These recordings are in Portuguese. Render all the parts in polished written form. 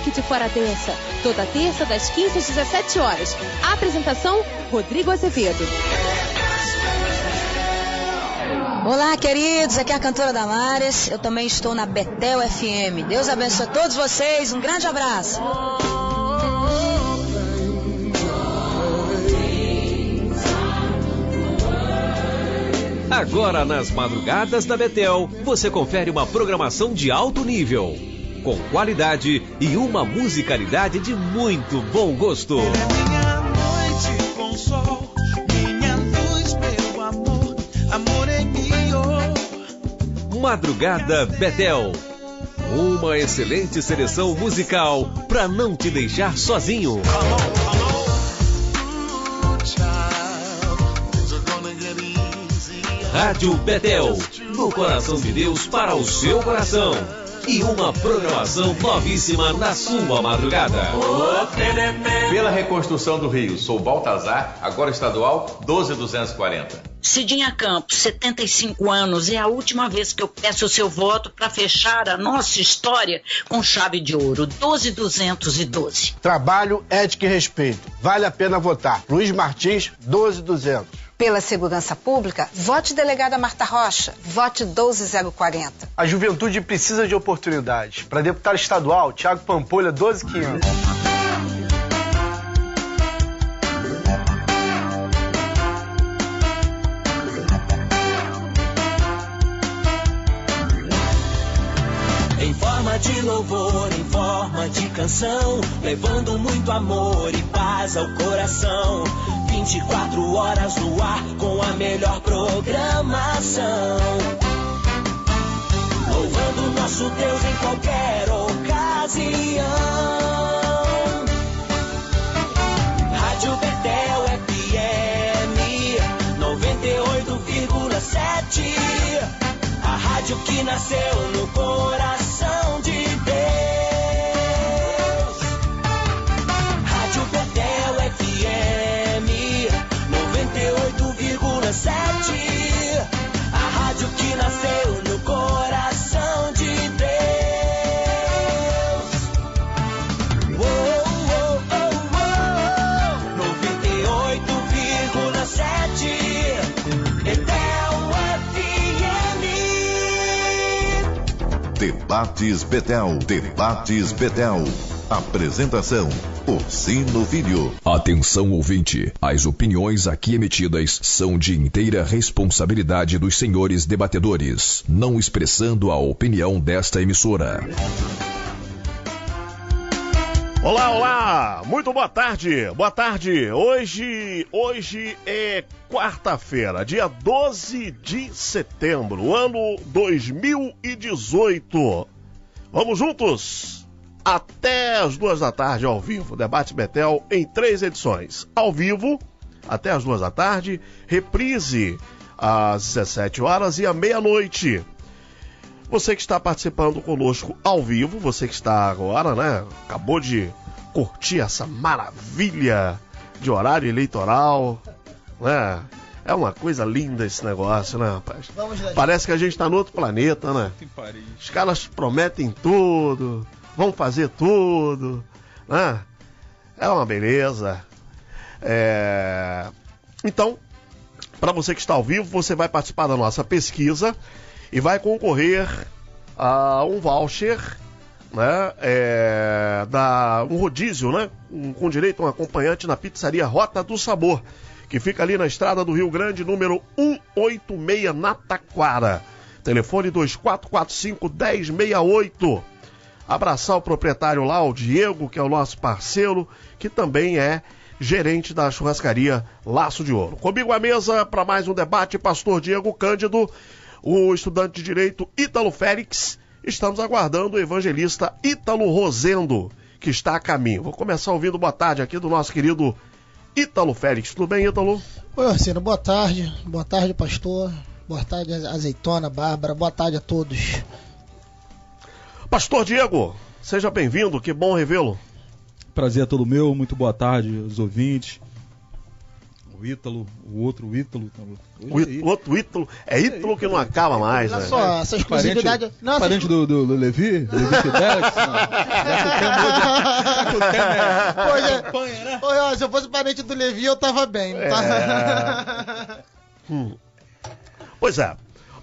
Parque de Fora Terça. Toda terça, das 15 às 17 horas. Apresentação, Rodrigo Azevedo. Olá, queridos, aqui é a cantora Damares. Eu também estou na Betel FM. Deus abençoe a todos vocês. Um grande abraço. Agora, nas madrugadas da Betel, você confere uma programação de alto nível, com qualidade e uma musicalidade de muito bom gosto. Minha noite com sol, minha luz, meu amor, amor é meu. Madrugada Betel, uma excelente seleção musical para não te deixar sozinho. Rádio Betel, no coração de Deus para o seu coração. E uma programação novíssima na sua madrugada. Pela reconstrução do Rio, sou Baltazar, agora estadual 12240. Cidinha Campos, 75 anos, é a última vez que eu peço o seu voto para fechar a nossa história com chave de ouro, 12212. Trabalho, ética e respeito. Vale a pena votar. Luiz Martins, 12200. Pela segurança pública, vote delegada Marta Rocha, vote 12040. A juventude precisa de oportunidades. Para deputado estadual, Thiago Pampolha, 12500. Em forma de louvor, em forma de canção, levando muito amor e paz ao coração. 24 horas no ar com a melhor programação. Louvando nosso Deus em qualquer ocasião. Rádio Betel FM 98,7. A rádio que nasceu no coração de Deus. Rádio Betel FM 98,7. A rádio que nasceu no coração de Deus. Oh, oh, oh, oh. 98,7. Betel FM. Debates Betel. Debates Betel. Apresentação: Orsino Filho. Atenção, ouvinte. As opiniões aqui emitidas são de inteira responsabilidade dos senhores debatedores, não expressando a opinião desta emissora. Olá, olá! Muito boa tarde. Boa tarde. Hoje é quarta-feira, dia 12 de setembro, ano 2018. Vamos juntos? Até as 2 da tarde ao vivo, Debate Betel em 3 edições. Ao vivo, até as 2 da tarde, reprise às 17 horas e à meia-noite. Você que está participando conosco ao vivo, você que está agora, né, acabou de curtir essa maravilha de horário eleitoral, né? É uma coisa linda esse negócio, né, rapaz? Parece que a gente está no outro planeta, né? Os caras prometem tudo, vão fazer tudo, né? É uma beleza. Então, para você que está ao vivo, você vai participar da nossa pesquisa e vai concorrer a um voucher, né? Um rodízio, né? Com direito a um acompanhante na pizzaria Rota do Sabor, que fica ali na estrada do Rio Grande, número 186, na Taquara. Telefone 2445-1068. Abraçar o proprietário lá, o Diego, que é o nosso parceiro, que também é gerente da churrascaria Laço de Ouro. Comigo à mesa para mais um debate, pastor Diego Cândido, o estudante de Direito Ítalo Félix. Estamos aguardando o evangelista Ítalo Rosendo, que está a caminho. Vou começar ouvindo boa tarde aqui do nosso querido Ítalo Félix. Tudo bem, Ítalo? Oi, Orsino, boa tarde. Boa tarde, pastor. Boa tarde, Azeitona, Bárbara. Boa tarde a todos. Pastor Diego, seja bem-vindo, que bom revê-lo. Prazer é todo meu, muito boa tarde aos ouvintes. O Ítalo, o outro Ítalo. O outro Ítalo, é Ítalo que não acaba mais, Olha né? só, essa exclusividade... Parente do Levi Fidelix? Pois é. Se eu fosse parente do Levi, eu tava bem. Tá? Pois é.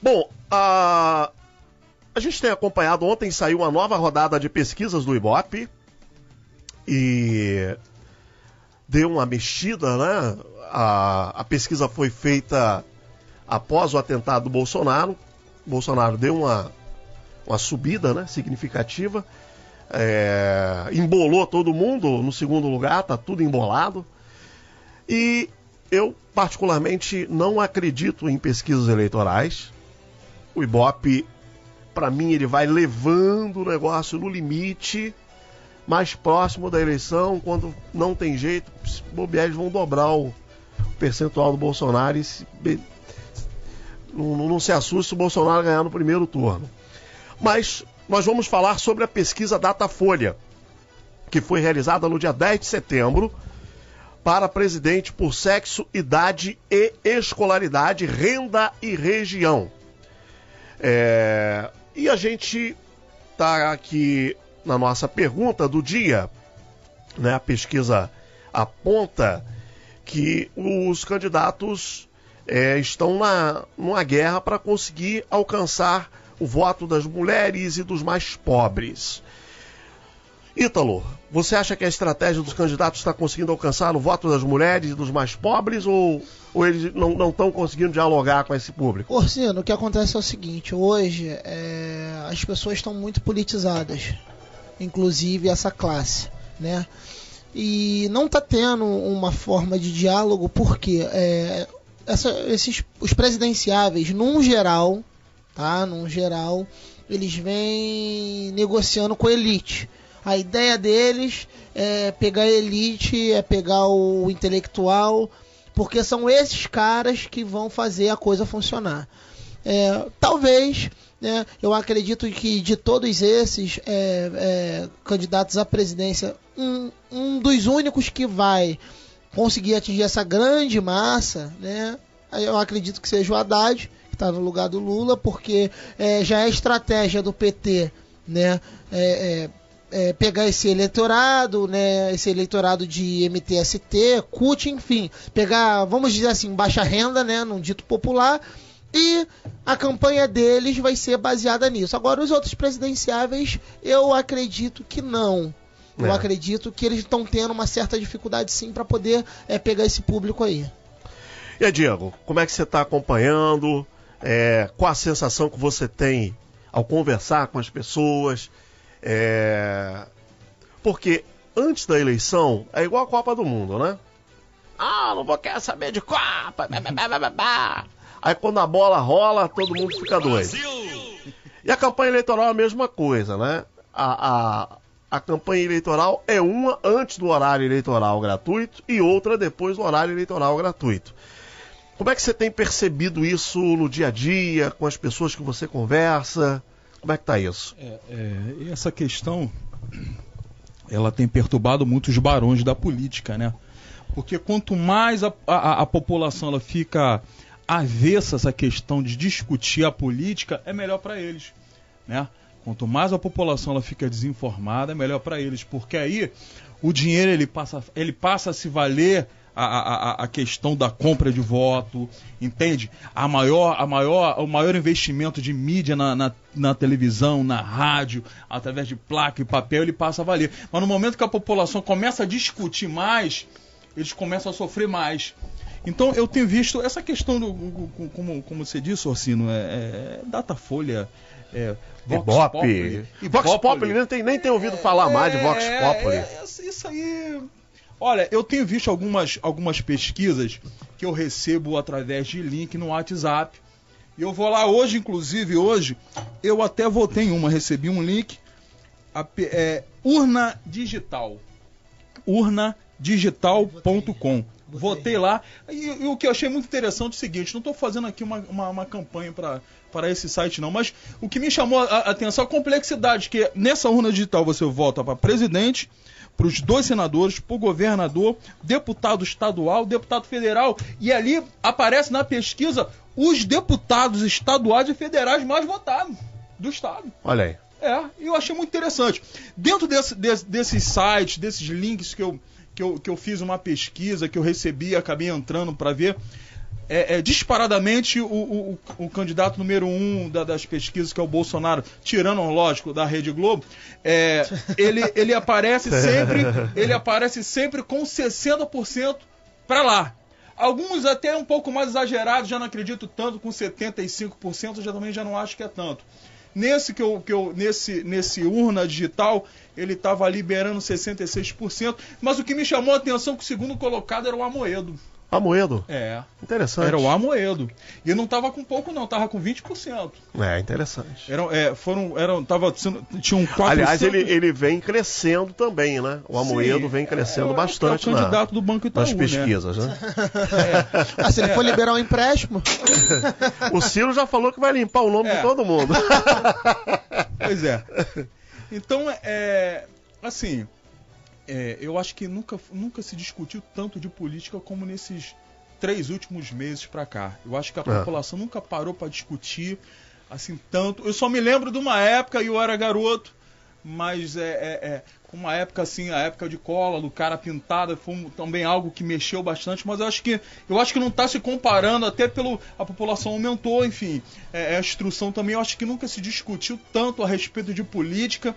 Bom, a gente tem acompanhado, ontem saiu uma nova rodada de pesquisas do Ibope e deu uma mexida, né? A pesquisa foi feita após o atentado do Bolsonaro. O Bolsonaro deu uma subida, né, significativa. Embolou todo mundo no segundo lugar, tá tudo embolado. E eu, particularmente, não acredito em pesquisas eleitorais. O Ibope, para mim, ele vai levando o negócio no limite, mais próximo da eleição, quando não tem jeito, os bobeares vão dobrar o percentual do Bolsonaro e não se assuste se o Bolsonaro ganhar no primeiro turno. Mas nós vamos falar sobre a pesquisa Datafolha, que foi realizada no dia 10 de setembro para presidente por sexo, idade e escolaridade, renda e região. E a gente está aqui na nossa pergunta do dia, né? A pesquisa aponta que os candidatos estão numa guerra para conseguir alcançar o voto das mulheres e dos mais pobres. Ítalo, você acha que a estratégia dos candidatos está conseguindo alcançar o voto das mulheres e dos mais pobres ou eles não estão conseguindo dialogar com esse público? Orsino, o que acontece é o seguinte, hoje as pessoas estão muito politizadas, inclusive essa classe, né? E não está tendo uma forma de diálogo porque os presidenciáveis, num geral, eles vêm negociando com a elite. A ideia deles é pegar a elite, é pegar o intelectual, porque são esses caras que vão fazer a coisa funcionar. Talvez, né, eu acredito que de todos esses candidatos à presidência, um dos únicos que vai conseguir atingir essa grande massa, né, eu acredito que seja o Haddad, que está no lugar do Lula, porque já é estratégia do PT, né, pegar esse eleitorado, né, esse eleitorado de MTST, CUT, enfim, pegar, vamos dizer assim, baixa renda, né, num dito popular, e a campanha deles vai ser baseada nisso. Agora, os outros presidenciáveis, eu acredito que não. Eu acredito que eles estão tendo uma certa dificuldade, sim, para poder pegar esse público aí. E aí, Diego, como é que você está acompanhando? Qual a sensação que você tem ao conversar com as pessoas? Porque antes da eleição é igual a Copa do Mundo, né? Não vou querer saber de Copa. Aí quando a bola rola, todo mundo fica doido. E a campanha eleitoral é a mesma coisa, né? A campanha eleitoral é uma antes do horário eleitoral gratuito e outra depois do horário eleitoral gratuito. Como é que você tem percebido isso no dia a dia, com as pessoas que você conversa? Como é que tá isso? Essa questão, ela tem perturbado muito os barões da política, né? Porque quanto mais a população ela fica avessa a essa questão de discutir a política, é melhor para eles, né? Quanto mais a população ela fica desinformada, é melhor para eles, porque aí o dinheiro ele passa a se valer a questão da compra de voto, entende? O maior investimento de mídia na televisão, na rádio, através de placa e papel, ele passa a valer. Mas no momento que a população começa a discutir mais, eles começam a sofrer mais. Então eu tenho visto essa questão como você disse, Orsino, Datafolha, Vox Populi. Vox Populi, nem tem ouvido falar mais de Vox Populi. Isso aí. Olha, eu tenho visto algumas pesquisas que eu recebo através de link no WhatsApp. E eu vou lá hoje, inclusive hoje, eu até votei em uma, recebi um link, Urna Digital. Urnadigital.com. Votei lá. E o que eu achei muito interessante é o seguinte, não estou fazendo aqui uma campanha para esse site não, mas o que me chamou a atenção é a complexidade, que nessa urna digital você vota para presidente, para os 2 senadores, para o governador, deputado estadual, deputado federal, e ali aparece na pesquisa os deputados estaduais e federais mais votados do estado. Olha aí. E eu achei muito interessante. Dentro desses sites, desses links que eu fiz uma pesquisa, que eu recebi, acabei entrando para ver, disparadamente o candidato número 1 das pesquisas, que é o Bolsonaro, tirando, lógico, da Rede Globo, ele aparece sempre com 60% para lá. Alguns até um pouco mais exagerados, já não acredito tanto, com 75%, eu também já não acho que é tanto. Nesse urna digital, ele estava liberando 66%, mas o que me chamou a atenção é que o segundo colocado era o Amoedo. Amoedo? Interessante. Era o Amoedo. E não estava com pouco não, estava com 20%. Interessante. Tinham 400... Aliás, ele vem crescendo também, né? O Amoedo vem crescendo bastante é o candidato do Banco Itaú, nas pesquisas, né? Se ele for liberar um empréstimo... O Ciro já falou que vai limpar o nome de todo mundo. Pois é. Então, assim... eu acho que nunca se discutiu tanto de política como nesses 3 últimos meses para cá. Eu acho que a população nunca parou para discutir assim tanto. Eu só me lembro de uma época, e eu era garoto, mas uma época assim, a época de Collor, do cara pintado, foi também algo que mexeu bastante, mas eu acho que não está se comparando, até a população aumentou, enfim, a instrução também, eu acho que nunca se discutiu tanto a respeito de política.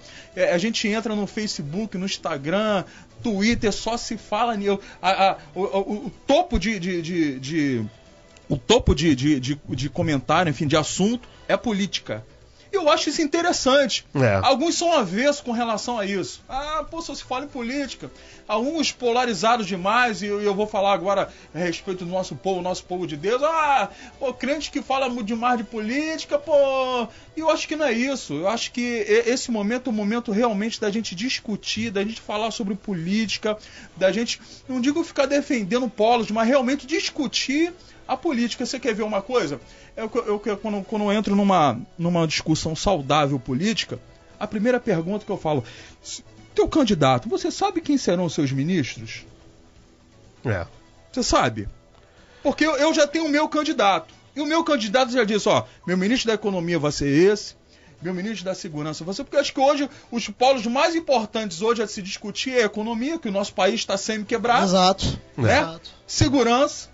A gente entra no Facebook, no Instagram, Twitter, só se fala o topo de comentário, enfim, de assunto é política. Eu acho isso interessante. Alguns são avessos com relação a isso. Só se fala em política. Alguns polarizados demais, e eu vou falar agora a respeito do nosso povo de Deus. Crente que fala demais de política, E eu acho que não é isso. Eu acho que esse momento é o momento realmente da gente discutir, da gente falar sobre política, da gente, não digo ficar defendendo polos, mas realmente discutir a política. Você quer ver uma coisa? Quando eu entro numa discussão saudável política, a primeira pergunta que eu falo: teu candidato, você sabe quem serão os seus ministros? Você sabe? Porque eu já tenho o meu candidato. E o meu candidato já disse, meu ministro da Economia vai ser esse, meu ministro da Segurança vai ser... Porque eu acho que hoje os polos mais importantes hoje a se discutir é a economia, que o nosso país está sempre quebrado. Exato. Segurança.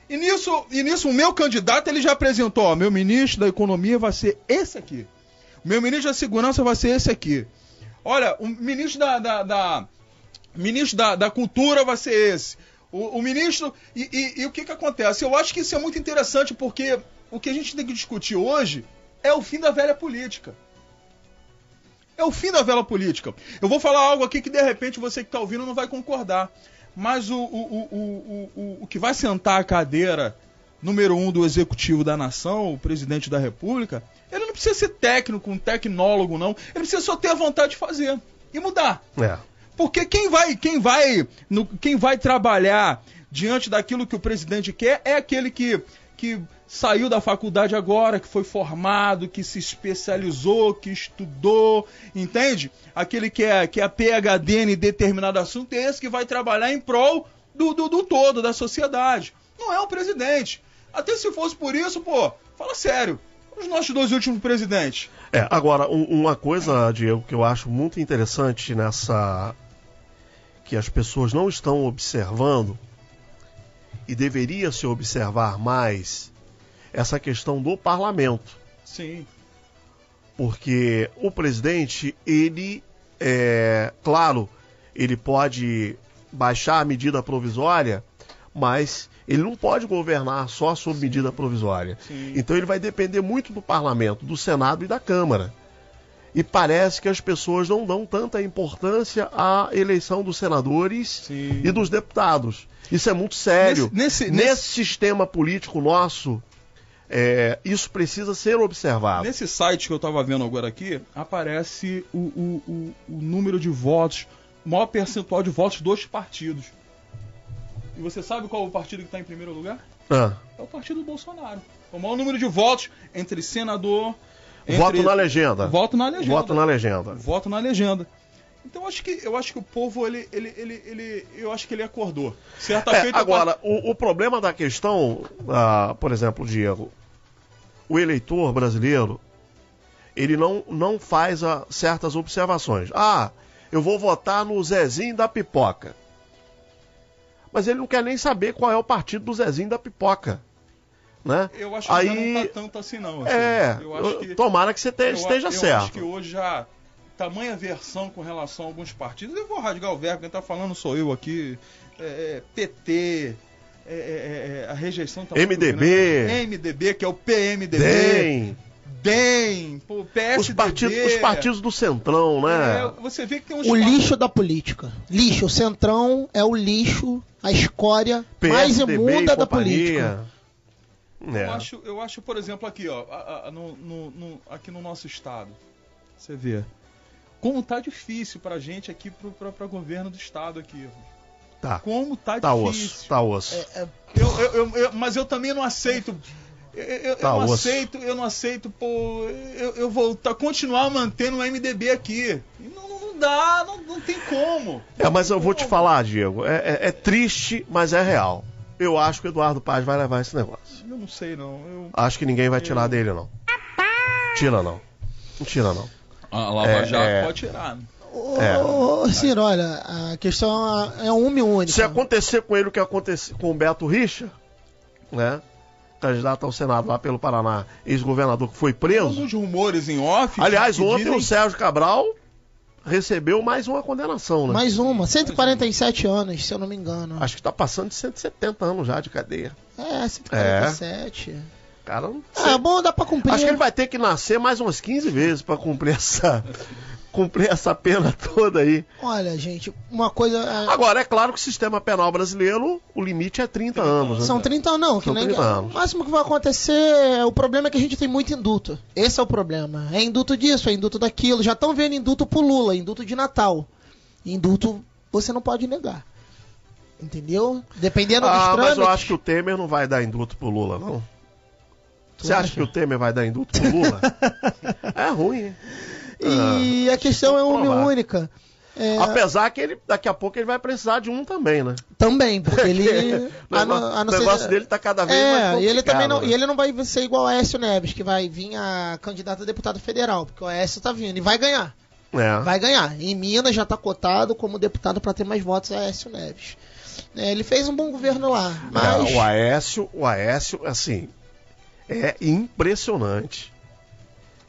E nisso o meu candidato ele já apresentou, meu ministro da Economia vai ser esse aqui. O meu ministro da Segurança vai ser esse aqui. Olha, o ministro ministro da Cultura vai ser esse. O ministro... E o que acontece? Eu acho que isso é muito interessante, porque o que a gente tem que discutir hoje é o fim da velha política. É o fim da velha política. Eu vou falar algo aqui que de repente você que está ouvindo não vai concordar. Mas o que vai sentar a cadeira número 1 do executivo da nação, o presidente da República, ele não precisa ser técnico, um tecnólogo, não. Ele precisa só ter a vontade de fazer e mudar. Porque quem vai trabalhar diante daquilo que o presidente quer é aquele que saiu da faculdade agora, que foi formado, que se especializou, que estudou, entende? Aquele que é PhD em determinado assunto, é esse que vai trabalhar em prol do todo, da sociedade. Não é o presidente. Até se fosse por isso, fala sério. Os nossos 2 últimos presidentes. Agora, uma coisa, Diego, que eu acho muito interessante que as pessoas não estão observando, e deveria se observar mais, essa questão do parlamento. Sim. Porque o presidente, claro, ele pode baixar a medida provisória, mas ele não pode governar só sob medida provisória. Sim. Então ele vai depender muito do parlamento, do Senado e da Câmara. E parece que as pessoas não dão tanta importância à eleição dos senadores e dos deputados. Isso é muito sério. Nesse sistema político nosso, isso precisa ser observado. Nesse site que eu estava vendo agora aqui, aparece o número de votos, o maior percentual de votos dos partidos. E você sabe qual é o partido que está em primeiro lugar? É o partido do Bolsonaro. O maior número de votos entre senador... Voto na legenda. Voto na legenda. Voto na legenda. Voto na legenda. Então eu acho que o povo, eu acho que ele acordou. Certa feita. Agora, o problema da questão, por exemplo, Diego, o eleitor brasileiro, ele não faz certas observações. Eu vou votar no Zezinho da Pipoca. Mas ele não quer nem saber qual é o partido do Zezinho da Pipoca. Né? Eu acho que já não tá tanto assim, não. Assim. Eu acho que, tomara que você esteja certo. Eu acho que hoje já tamanha versão com relação a alguns partidos. Eu vou rasgar o verbo, quem tá falando sou eu aqui. PT, a rejeição tá MDB. MDB, que é o PMDB. DEM, PSDB. Os partidos do Centrão, né? Você vê que tem uns lixo da política. Lixo. O Centrão é o lixo, a escória mais imunda da política. Eu acho, por exemplo, aqui, ó, aqui no nosso estado, você vê como tá difícil pra gente aqui, pra governo do estado aqui. Tá. Como tá difícil. Tá osso. Mas eu também não aceito. Eu não aceito, pô, eu vou continuar mantendo o MDB aqui. Não dá, não tem como. Mas eu vou te falar, Diego, é triste, mas é real. Eu acho que o Eduardo Paz vai levar esse negócio. Eu não sei, não. Acho que ninguém vai tirar dele, não. Tira, não. Não tira, não. A Lava Jato pode tirar, né? Ciro, olha, a questão é uma e única. Se acontecer com ele o que aconteceu com o Beto Richa, né? Candidato ao Senado lá pelo Paraná, ex-governador que foi preso. Alguns rumores em off. Aliás, ontem o Sérgio Cabral recebeu mais uma condenação, né? Mais uma, 147 anos, se eu não me engano. Acho que tá passando de 170 anos já de cadeia. 147. Cara, não sei. Bom, dá pra cumprir. Acho que ele vai ter que nascer mais umas 15 vezes pra cumprir essa pena toda aí. Olha, gente, uma coisa... Agora, é claro que o sistema penal brasileiro, o limite é 30 anos. Né? São 30 anos, não. São 30 anos. O máximo que vai acontecer, o problema é que a gente tem muito induto. Esse é o problema. É induto disso, é induto daquilo. Já estão vendo induto pro Lula, induto de Natal. Induto, você não pode negar. Entendeu? Dependendo dos trâmites... Mas eu acho que o Temer não vai dar induto pro Lula, não. Você acha que o Temer vai dar induto pro Lula? É ruim, hein? E a questão é uma única. Apesar que daqui a pouco ele vai precisar de um também, né? Também, porque ele... o negócio dele tá cada vez mais complicado. E ele também não, e ele não vai ser igual a Aécio Neves, que vai vir a candidata a deputado federal, porque o Aécio tá vindo e vai ganhar. Vai ganhar. Em Minas já tá cotado como deputado para ter mais votos a Aécio Neves. Ele fez um bom governo lá, mas... O Aécio, assim, é impressionante.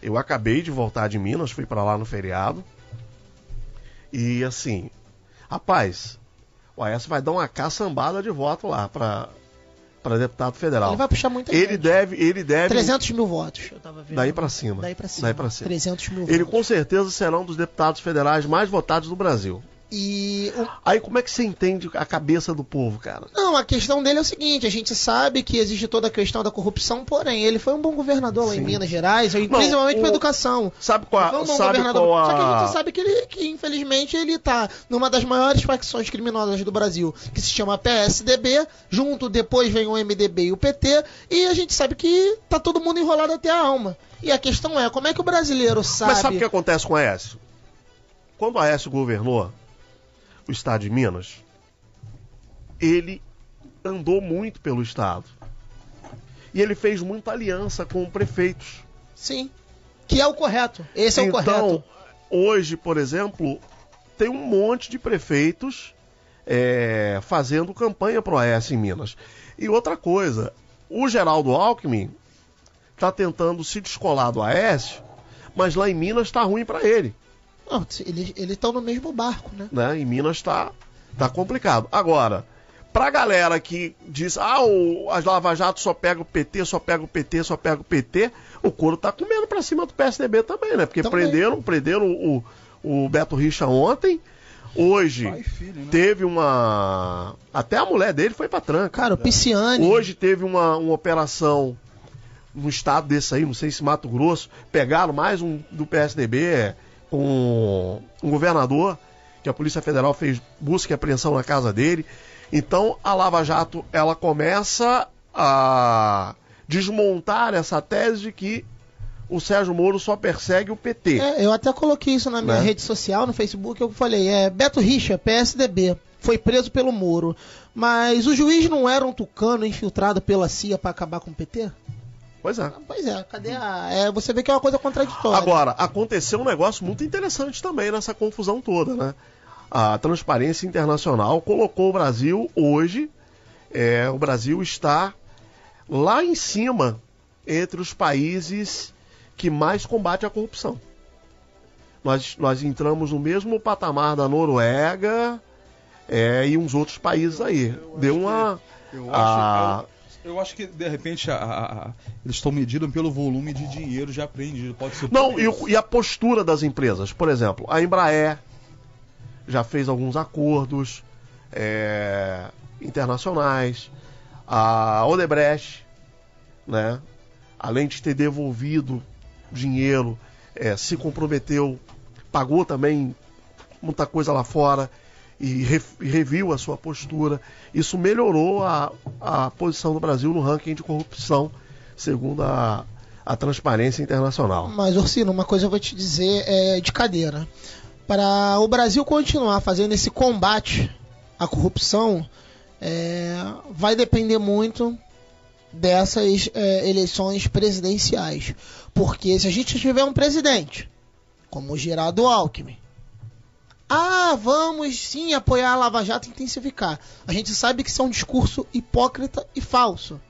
Eu acabei de voltar de Minas, fui pra lá no feriado. E assim, rapaz, o Aécio vai dar uma caçambada de voto lá pra deputado federal. Ele vai puxar muita gente. Ele deve 300 mil votos, eu tava vendo. Daí pra cima. 300 mil Ele votos. com certeza será um dos deputados federais mais votados do Brasil. Aí como é que você entende a cabeça do povo, cara? Não, a questão dele é o seguinte, a gente sabe que existe toda a questão da corrupção, porém, ele foi um bom governador lá em Minas Gerais, principalmente para educação. Sabe qual Só que a gente sabe que infelizmente ele tá numa das maiores facções criminosas do Brasil, que se chama PSDB, junto depois vem o MDB e o PT, e a gente sabe que tá todo mundo enrolado até a alma. E a questão é, como é que o brasileiro sabe... Mas sabe o que acontece com o Aécio? Quando o Aécio governou o estado de Minas, ele andou muito pelo estado. E ele fez muita aliança com prefeitos. Sim, que é o correto. Esse é o correto. Então, hoje, por exemplo, tem um monte de prefeitos fazendo campanha pro Aécio em Minas. E outra coisa, o Geraldo Alckmin está tentando se descolar do Aécio, mas lá em Minas está ruim para ele. Não, eles estão no mesmo barco, né? Em Minas tá complicado. Agora, pra galera que diz, as Lava Jato só pega o PT, só pega o PT, só pega o PT, o couro tá comendo pra cima do PSDB também, né? Porque prenderam o Beto Richa ontem. Hoje teve uma... Até a mulher dele foi pra tranca. Cara, o Pisciani... Hoje teve uma operação no estado desse aí, não sei se Mato Grosso, pegaram mais um do PSDB... com um governador que a Polícia Federal fez busca e apreensão na casa dele. Então, a Lava Jato, ela começa a desmontar essa tese de que o Sérgio Moro só persegue o PT. Eu até coloquei isso na minha rede social, no Facebook, eu falei, Beto Richa, PSDB, foi preso pelo Moro, mas o juiz não era um tucano infiltrado pela CIA para acabar com o PT? Pois é. Pois é, cadê você vê que é uma coisa contraditória. Agora, aconteceu um negócio muito interessante também nessa confusão toda, né? A Transparência Internacional colocou o Brasil hoje, o Brasil está lá em cima entre os países que mais combate a corrupção. Nós entramos no mesmo patamar da Noruega e uns outros países aí. Eu acho que, de repente, eles estão medidos pelo volume de dinheiro já apreendido. Pode ser. Não, e a postura das empresas. Por exemplo, a Embraer já fez alguns acordos internacionais. A Odebrecht, né, além de ter devolvido dinheiro, se comprometeu, pagou também muita coisa lá fora e reviu a sua postura. Isso melhorou a posição do Brasil no ranking de corrupção, segundo a Transparência Internacional. Mas, Orsino, uma coisa eu vou te dizer de cadeira. Para o Brasil continuar fazendo esse combate à corrupção, vai depender muito dessas eleições presidenciais. Porque se a gente tiver um presidente, como o Geraldo Alckmin, vamos sim apoiar a Lava Jato e intensificar. A gente sabe que isso é um discurso hipócrita e falso.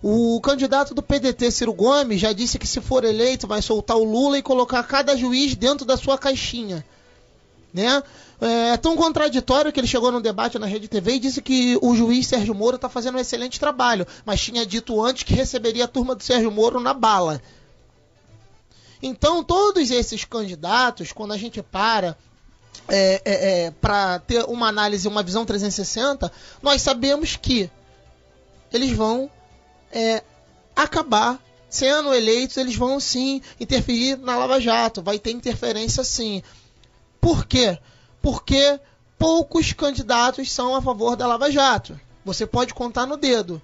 O candidato do PDT, Ciro Gomes, já disse que se for eleito vai soltar o Lula e colocar cada juiz dentro da sua caixinha. Né? É tão contraditório que ele chegou num debate na Rede TV e disse que o juiz Sérgio Moro está fazendo um excelente trabalho, mas tinha dito antes que receberia a turma do Sérgio Moro na bala. Então, todos esses candidatos, quando a gente para ter uma análise, uma visão 360, nós sabemos que eles vão acabar sendo eleitos, eles vão sim interferir na Lava Jato, vai ter interferência sim. Por quê? Porque poucos candidatos são a favor da Lava Jato. Você pode contar no dedo,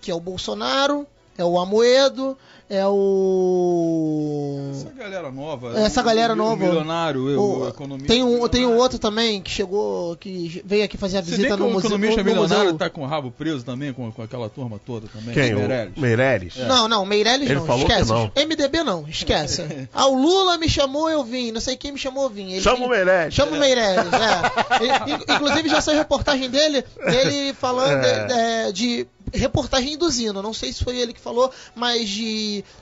que é o Bolsonaro, é o Amoedo, é o... Essa galera nova. Essa galera nova. O milionário, o economista. Tem um outro também que chegou, que veio aqui fazer a visita no museu. O economista milionário tá com o rabo preso também, com aquela turma toda também. Quem? Meirelles? Não, Meirelles ele não, falou esquece. Que não. MDB não, esquece. O Lula me chamou, eu vim. Não sei quem me chamou, eu vim. Chama o Meirelles. Chama o Meirelles, Inclusive já saiu reportagem dele falando de reportagem induzindo, não sei se foi ele que falou, mas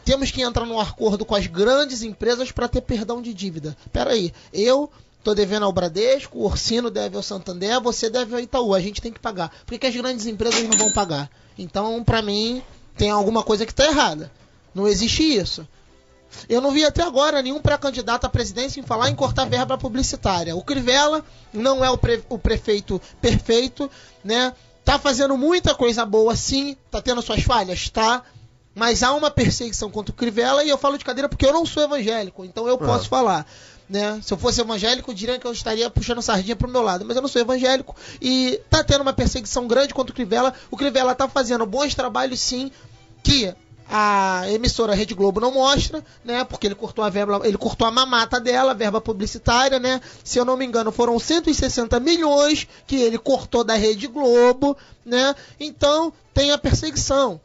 temos que entrar num acordo com as grandes empresas para ter perdão de dívida. Peraí, eu tô devendo ao Bradesco, o Orsino deve ao Santander, você deve ao Itaú, a gente tem que pagar. Por que as grandes empresas não vão pagar? Então, para mim, tem alguma coisa que está errada. Não existe isso. Eu não vi até agora nenhum pré-candidato à presidência em falar em cortar verba publicitária. O Crivella não é o prefeito perfeito, né? Tá fazendo muita coisa boa, sim. Tá tendo suas falhas? Tá. Mas há uma perseguição contra o Crivella e eu falo de cadeira porque eu não sou evangélico. Então eu posso falar. Né? Se eu fosse evangélico, eu diria que eu estaria puxando sardinha pro meu lado. Mas eu não sou evangélico e tá tendo uma perseguição grande contra o Crivella. O Crivella tá fazendo bons trabalhos, sim, que a emissora Rede Globo não mostra, né? Porque ele cortou a verba, ele cortou a mamata dela, a verba publicitária, né? Se eu não me engano, foram 160 milhões que ele cortou da Rede Globo, né? Então, tem a perseguição.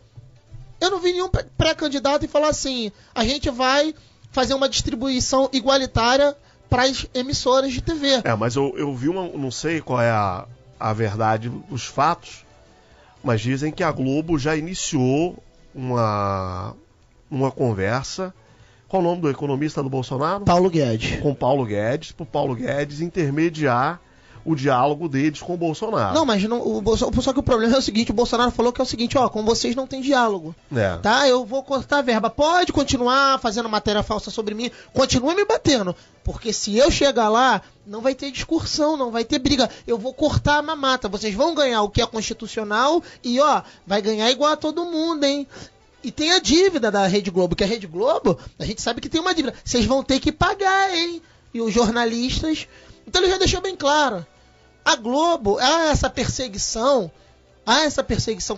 Eu não vi nenhum pré-candidato e falar assim, a gente vai fazer uma distribuição igualitária para as emissoras de TV. Mas eu vi não sei qual é a verdade dos fatos, mas dizem que a Globo já iniciou uma conversa. Qual o nome do economista do Bolsonaro? Paulo Guedes. Com Paulo Guedes, para o Paulo Guedes intermediar o diálogo deles com o Bolsonaro. Não, mas só que o problema é o seguinte, o Bolsonaro falou que é o seguinte, com vocês não tem diálogo. Tá? Eu vou cortar a verba. Pode continuar fazendo matéria falsa sobre mim, continua me batendo. Porque se eu chegar lá, não vai ter discussão, não vai ter briga. Eu vou cortar a mamata. Vocês vão ganhar o que é constitucional e, vai ganhar igual a todo mundo, hein? E tem a dívida da Rede Globo, que a Rede Globo, a gente sabe que tem uma dívida. Vocês vão ter que pagar, hein? E os jornalistas Então ele já deixou bem claro. A Globo, há essa perseguição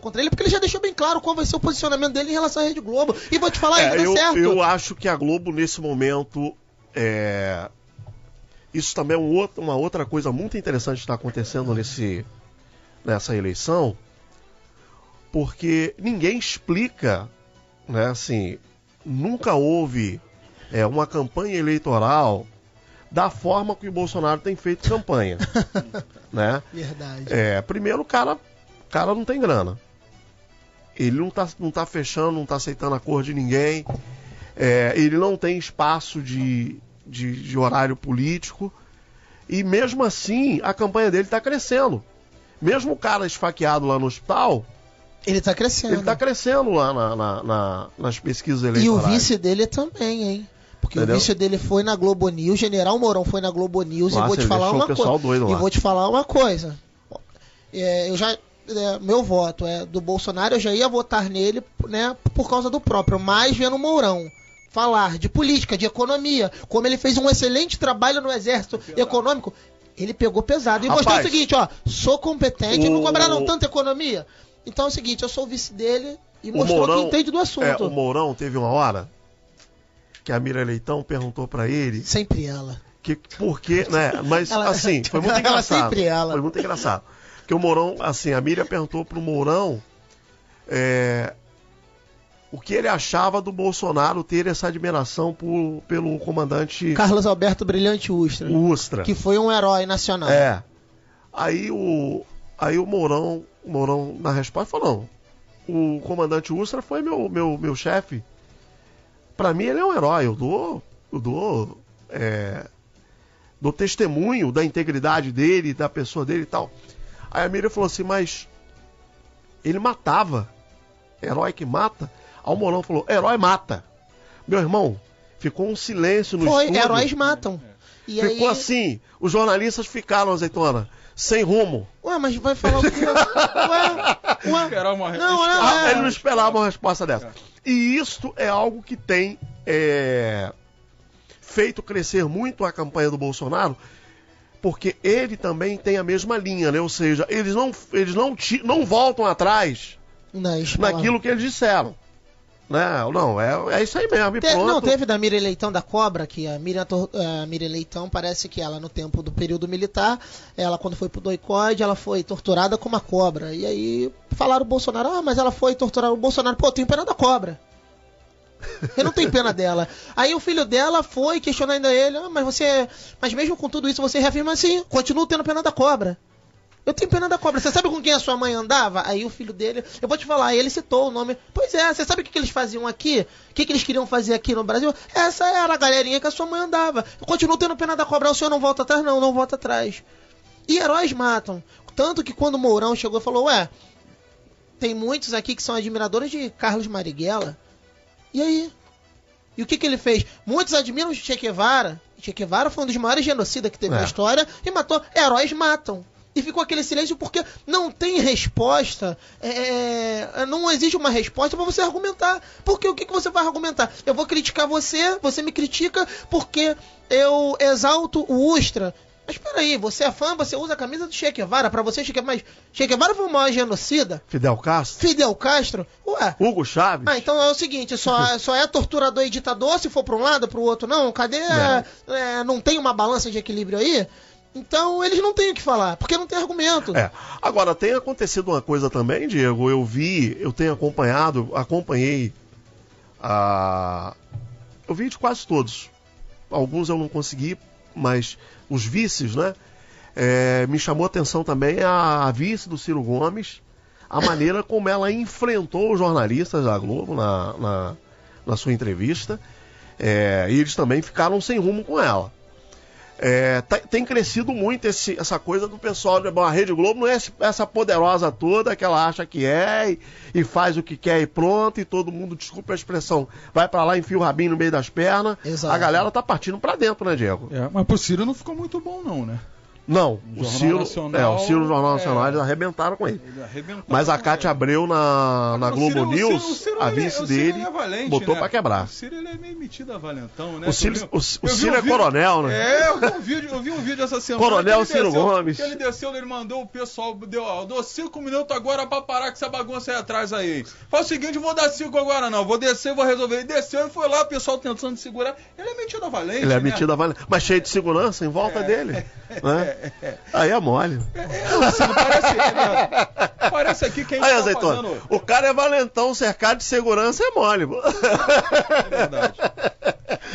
contra ele, porque ele já deixou bem claro qual vai ser o posicionamento dele em relação à Rede Globo. E vou te falar, isso deu certo. Eu acho que a Globo, nesse momento, isso também é uma outra coisa muito interessante que está acontecendo nessa eleição, porque ninguém explica, né, assim, nunca houve uma campanha eleitoral da forma que o Bolsonaro tem feito campanha. Né? Verdade. Primeiro, o cara não tem grana. Ele não tá fechando, não tá aceitando a cor de ninguém. Ele não tem espaço de horário político. E mesmo assim, a campanha dele tá crescendo. Mesmo o cara esfaqueado lá no hospital, ele tá crescendo. Ele tá crescendo lá nas pesquisas eleitorais. E o vice dele também, hein? Porque entendeu? O vice dele foi na Globo News, General Mourão foi na Globo News. Nossa, e vou te falar uma coisa. E vou te falar uma coisa. Meu voto é do Bolsonaro, eu já ia votar nele, né, por causa do próprio, mas vendo o Mourão falar de política, de economia, como ele fez um excelente trabalho no exército econômico, ele pegou pesado. E mostrou o seguinte, sou competente, não cobraram tanta economia. Então é o seguinte, eu sou o vice dele e mostrou que entende do assunto. O Mourão teve uma hora que a Mira Leitão perguntou pra ele... Sempre ela. Por quê, né? Mas, assim, foi muito engraçado. Sempre ela. Foi muito engraçado. Porque o Mourão, assim, a Miriam perguntou pro Mourão o que ele achava do Bolsonaro ter essa admiração pelo comandante... Carlos Alberto Brilhante Ustra. Que foi um herói nacional. Aí o Mourão, na resposta, falou, não, o comandante Ustra foi meu chefe. Pra mim, ele é um herói. Eu dou testemunho da integridade dele, da pessoa dele e tal. Aí a Miriam falou assim, mas ele matava. Herói que mata? Aí o Mourão falou, herói mata. Meu irmão, ficou um silêncio no estúdio. Heróis matam. E ficou aí... assim, os jornalistas ficaram, Azeitona, sem rumo. Ué, mas vai falar o quê? Ele não esperava uma resposta dessa. E isto é algo que tem feito crescer muito a campanha do Bolsonaro, porque ele também tem a mesma linha, né? Ou seja, eles não voltam atrás naquilo que eles disseram. Não, é isso aí mesmo. Não, teve da Miriam Leitão da Cobra, que a Miriam Leitão parece que ela, no tempo do período militar, ela quando foi pro doicode, ela foi torturada como uma cobra. E aí falaram o Bolsonaro, mas ela foi torturada. O Bolsonaro, eu tenho pena da cobra. Eu não tenho pena dela. Aí o filho dela foi questionando ele, mas mesmo com tudo isso você reafirma assim, continuo tendo pena da cobra. Eu tenho pena da cobra. Você sabe com quem a sua mãe andava? Aí o filho dele, eu vou te falar, ele citou o nome. Pois é, você sabe o que eles faziam aqui? O que eles queriam fazer aqui no Brasil? Essa era a galerinha que a sua mãe andava. Eu continuo tendo pena da cobra. O senhor não volta atrás? Não volta atrás. E heróis matam. Tanto que quando o Mourão chegou e falou, tem muitos aqui que são admiradores de Carlos Marighella. E aí? E o que ele fez? Muitos admiram Che Guevara. Che Guevara foi um dos maiores genocidas que teve na história e matou. Heróis matam. E ficou aquele silêncio porque não tem resposta, não existe uma resposta para você argumentar. Porque o que você vai argumentar? Eu vou criticar você me critica porque eu exalto o Ustra. Mas peraí, você é fã, você usa a camisa do Che Guevara, pra você mas Che Guevara foi o maior genocida? Fidel Castro? Ué. Hugo Chávez? Então é o seguinte, só é torturador e ditador se for pra um lado, pro outro não? Cadê? Não tem uma balança de equilíbrio aí? Então eles não têm o que falar, porque não tem argumento. Agora, tem acontecido uma coisa também, Diego, eu tenho acompanhei eu vi de quase todos. Alguns eu não consegui, mas os vices, né? Me chamou a atenção também a vice do Ciro Gomes, a maneira como ela enfrentou os jornalistas da Globo na sua entrevista, e eles também ficaram sem rumo com ela. Tem crescido muito essa coisa do pessoal, a Rede Globo não é essa poderosa toda que ela acha que e faz o que quer e pronto, e todo mundo, desculpa a expressão, vai pra lá, enfia o rabinho no meio das pernas. Exato. A galera tá partindo pra dentro, né, Diego? Mas pro Ciro não ficou muito bom não, né? Não, o Ciro no Jornal Nacional, eles arrebentaram com ele. Mas a Cátia Abreu na Globo News, a vice dele, botou pra quebrar. O Ciro ele é meio metido a valentão, né? O Ciro é coronel, né? Eu vi um vídeo essa semana. Coronel Ciro Gomes. Que ele desceu, ele mandou o pessoal, dou 5 minutos agora pra parar com essa bagunça aí atrás aí. Fala o seguinte, vou dar 5 agora não, vou descer, vou resolver. Ele desceu e foi lá, o pessoal tentando segurar. Ele é metido a valente, Ele é metido a valente, mas cheio de segurança em volta dele. Né? Aí é mole. Parece aqui que a gente aí, Azeitona, fazendo... O cara é valentão, cercado de segurança é mole. É verdade.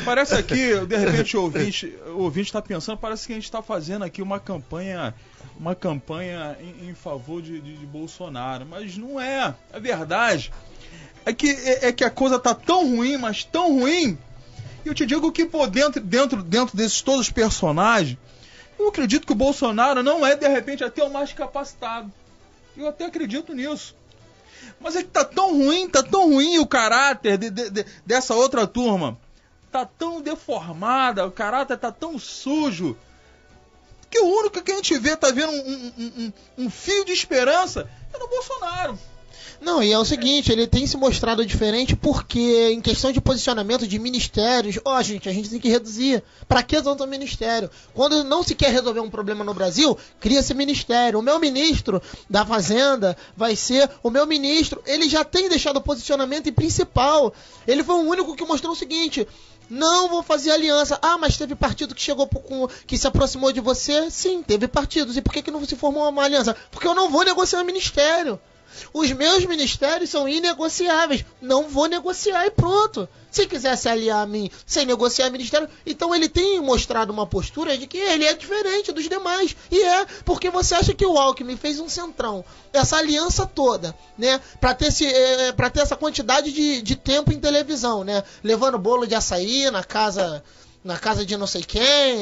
Parece aqui, de repente o ouvinte está pensando, parece que a gente está fazendo aqui uma campanha em favor de Bolsonaro, mas não é. A verdade é que a coisa tá tão ruim, mas tão ruim, e eu te digo que por dentro desses todos os personagens, eu acredito que o Bolsonaro não é, de repente, até o mais capacitado. Eu até acredito nisso. Mas é que tá tão ruim o caráter dessa outra turma. Tá tão deformada, o caráter tá tão sujo, que o único que a gente vê, tá vendo um fio de esperança, é no Bolsonaro. Não, e é o seguinte, ele tem se mostrado diferente porque em questão de posicionamento de ministérios, gente, a gente tem que reduzir. Pra que tanto ministério? Quando não se quer resolver um problema no Brasil, cria-se ministério. O meu ministro da Fazenda vai ser o meu ministro. Ele já tem deixado o posicionamento principal. Ele foi o único que mostrou o seguinte: não vou fazer aliança. Mas teve partido que chegou que se aproximou de você? Sim, teve partidos. E por que não se formou uma aliança? Porque eu não vou negociar ministério. Os meus ministérios são inegociáveis. Não vou negociar e pronto. Se quiser se aliar a mim sem negociar ministério, então ele tem mostrado uma postura de que ele é diferente dos demais. E porque você acha que o Alckmin fez um centrão, essa aliança toda, né? Pra ter essa quantidade de tempo em televisão, né? Levando bolo de açaí na casa de não sei quem,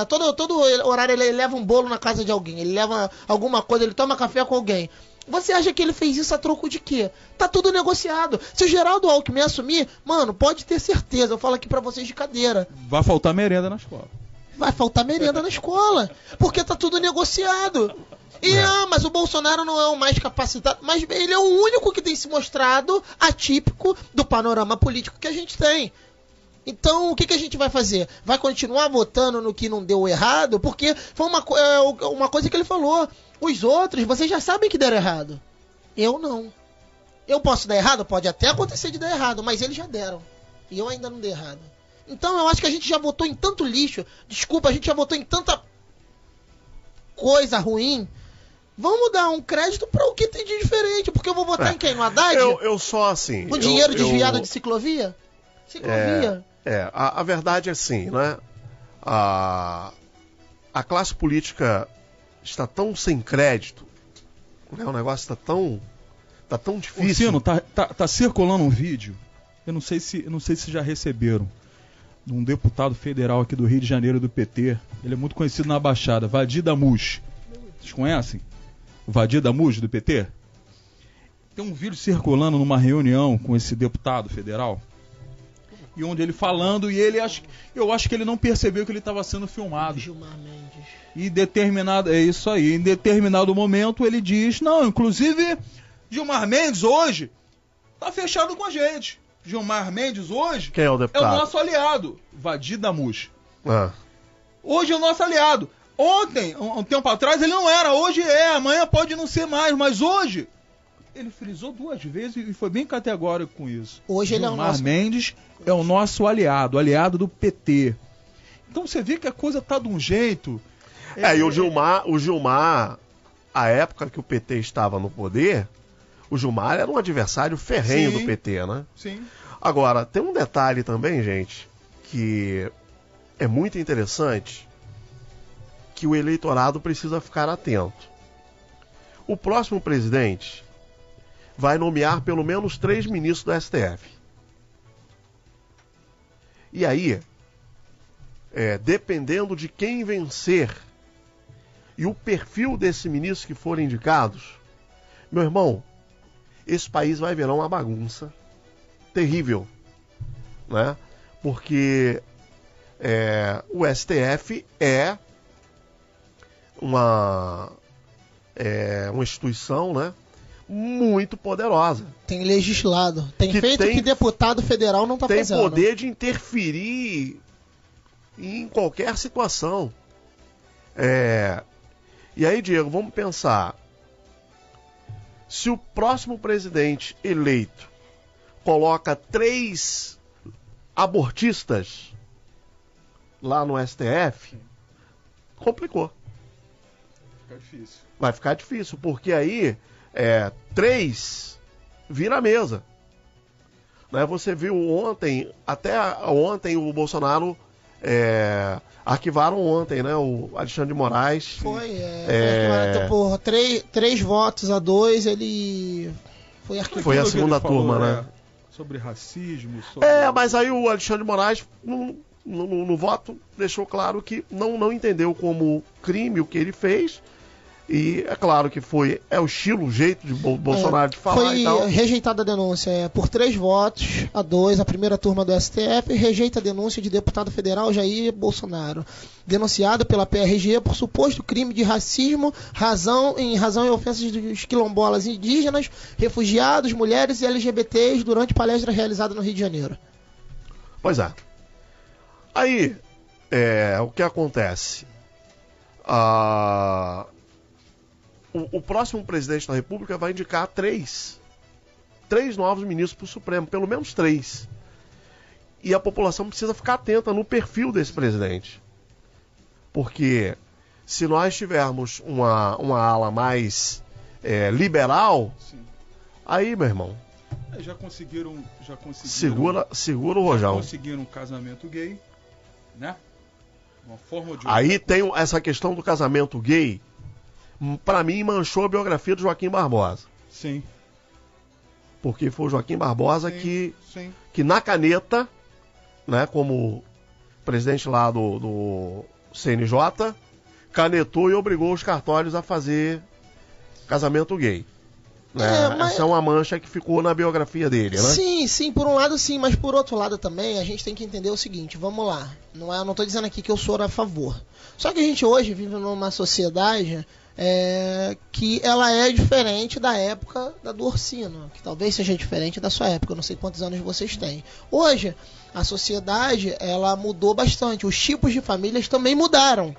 todo horário ele leva um bolo na casa de alguém, ele leva alguma coisa, ele toma café com alguém. Você acha que ele fez isso a troco de quê? Tá tudo negociado. Se o Geraldo Alckmin assumir, mano, pode ter certeza, eu falo aqui pra vocês de cadeira. Vai faltar merenda na escola. Vai faltar merenda na escola, porque tá tudo negociado. E, mas o Bolsonaro não é o mais capacitado, mas ele é o único que tem se mostrado atípico do panorama político que a gente tem. Então, o que a gente vai fazer? Vai continuar votando no que não deu errado? Porque foi uma coisa que ele falou. Os outros, vocês já sabem que deram errado. Eu não. Eu posso dar errado? Pode até acontecer de dar errado, mas eles já deram. E eu ainda não dei errado. Então, eu acho que a gente já votou em tanto lixo. Desculpa, a gente já votou em tanta coisa ruim. Vamos dar um crédito para o que tem de diferente. Porque eu vou votar em quem? No Haddad? Eu só assim... O dinheiro desviado de ciclovia? Ciclovia. A verdade é assim, né? A classe política está tão sem crédito, né? O negócio está tão difícil. Cino, tá circulando um vídeo, eu não sei se já receberam, de um deputado federal aqui do Rio de Janeiro do PT. Ele é muito conhecido na Baixada, Vadir Damus. Vocês conhecem? O Vadir Damus do PT? Tem um vídeo circulando numa reunião com esse deputado federal. E onde ele falando, e eu acho que ele não percebeu que ele estava sendo filmado. Gilmar Mendes. E em determinado momento ele diz, não, inclusive Gilmar Mendes hoje tá fechado com a gente. Gilmar Mendes hoje Quem é o deputado? É o nosso aliado, Vadir Damus. Hoje é o nosso aliado. Ontem, um tempo atrás, ele não era, hoje é, amanhã pode não ser mais, mas hoje... Ele frisou 2 vezes e foi bem categórico com isso. Hoje ele é o nosso... Gilmar Mendes é o nosso aliado do PT. Então você vê que a coisa tá de um jeito... E o Gilmar, a época que o PT estava no poder, o Gilmar era um adversário ferrenho do PT, né? Sim. Agora, tem um detalhe também, gente, que é muito interessante, que o eleitorado precisa ficar atento. O próximo presidente vai nomear pelo menos 3 ministros do STF. E aí, dependendo de quem vencer e o perfil desse ministro que forem indicados, meu irmão, esse país vai virar uma bagunça terrível, né? Porque o STF é uma instituição, né, muito poderosa. Tem legislado. Tem feito que deputado federal não está fazendo. Tem poder de interferir em qualquer situação. E aí, Diego, vamos pensar. Se o próximo presidente eleito coloca 3 abortistas lá no STF, complicou. Vai ficar difícil, porque aí 3 vira a mesa. Né? Você viu ontem, até ontem o Bolsonaro arquivaram ontem, né? O Alexandre de Moraes. Foi arquivado por 3 votos a 2, ele foi arquivado. Foi a segunda turma, né? Sobre racismo. Sobre... mas aí o Alexandre de Moraes, no voto, deixou claro que não entendeu como crime o que ele fez. E é claro que é o estilo, o jeito de Bolsonaro de falar e tal. Foi rejeitada a denúncia por 3 votos a 2, a primeira turma do STF rejeita a denúncia de deputado federal Jair Bolsonaro, denunciado pela PRG por suposto crime de racismo, em razão e ofensas dos quilombolas indígenas, refugiados, mulheres e LGBTs durante palestra realizada no Rio de Janeiro. Pois é. Aí, o que acontece? O próximo presidente da República vai indicar 3 novos ministros para o Supremo, pelo menos 3. E a população precisa ficar atenta no perfil desse presidente. Porque se nós tivermos uma ala mais liberal, sim, aí, meu irmão... Já conseguiram... Segura o rojão. Já conseguiram um casamento gay, né? Uma forma de... Aí tem essa questão do casamento gay... Para mim, manchou a biografia do Joaquim Barbosa. Sim. Porque foi o Joaquim Barbosa sim. que na caneta, né, como presidente lá do CNJ, canetou e obrigou os cartórios a fazer casamento gay. Essa é uma mancha que ficou na biografia dele, né? Sim, por um lado sim, mas por outro lado também a gente tem que entender o seguinte, vamos lá, eu não estou dizendo aqui que eu sou a favor, só que a gente hoje vive numa sociedade que ela é diferente da época do Orsino, que talvez seja diferente da sua época, eu não sei quantos anos vocês têm. Hoje, a sociedade, ela mudou bastante, os tipos de famílias também mudaram.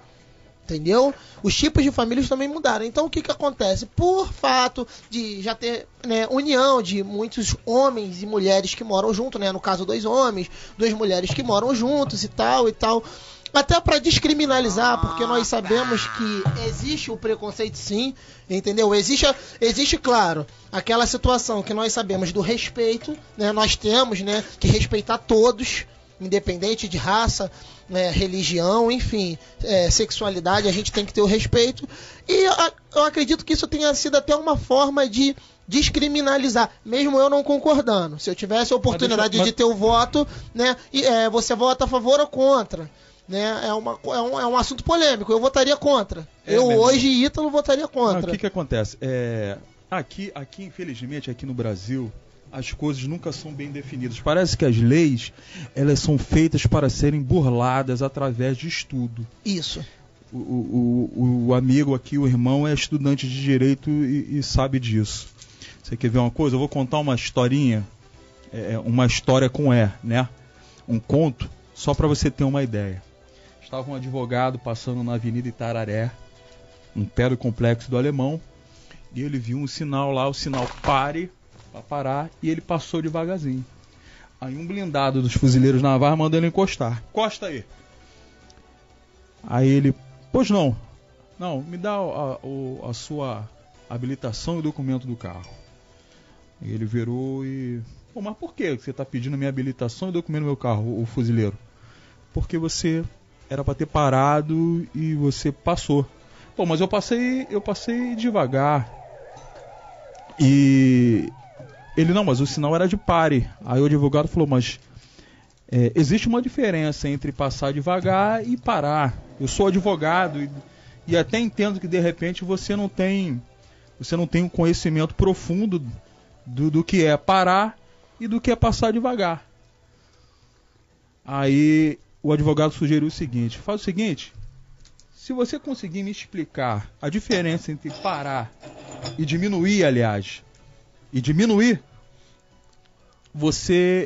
Entendeu? Os tipos de famílias também mudaram. Então o que acontece? Por fato de já ter união de muitos homens e mulheres que moram juntos, né? No caso 2 homens, 2 mulheres que moram juntos e tal, até para descriminalizar, porque nós sabemos que existe o preconceito sim, entendeu? Existe, claro, aquela situação que nós sabemos do respeito, né? Nós temos, né, que respeitar todos, independente de raça, religião, enfim, sexualidade, a gente tem que ter o respeito. E eu acredito que isso tenha sido até uma forma de descriminalizar, mesmo eu não concordando. Se eu tivesse a oportunidade de ter o voto, né, você vota a favor ou contra? Né, é um assunto polêmico, eu votaria contra. Hoje, Ítalo, votaria contra. O que acontece? Aqui, infelizmente, aqui no Brasil, as coisas nunca são bem definidas. Parece que as leis, elas são feitas para serem burladas através de estudo. Isso. O amigo aqui, o irmão, é estudante de Direito e sabe disso. Você quer ver uma coisa? Eu vou contar uma historinha, uma história com né? Um conto, só para você ter uma ideia. Estava um advogado passando na Avenida Itararé, um pé do Complexo do Alemão, e ele viu um sinal lá, o sinal pare, para parar, e ele passou devagarzinho. Aí um blindado dos fuzileiros navais mandou ele encostar. Encosta aí. Aí ele, pois não. Não, me dá a sua habilitação e documento do carro. E ele virou e... Pô, mas por que você está pedindo a minha habilitação e documento do meu carro, o fuzileiro? Porque você era para ter parado e você passou. Pô, mas eu passei devagar. E ele, não, mas o sinal era de pare. Aí o advogado falou, mas existe uma diferença entre passar devagar e parar. Eu sou advogado e até entendo que de repente você não tem um conhecimento profundo do que é parar e do que é passar devagar. Aí o advogado sugeriu o seguinte, faz o seguinte, Se você conseguir me explicar a diferença entre parar e diminuir, aliás,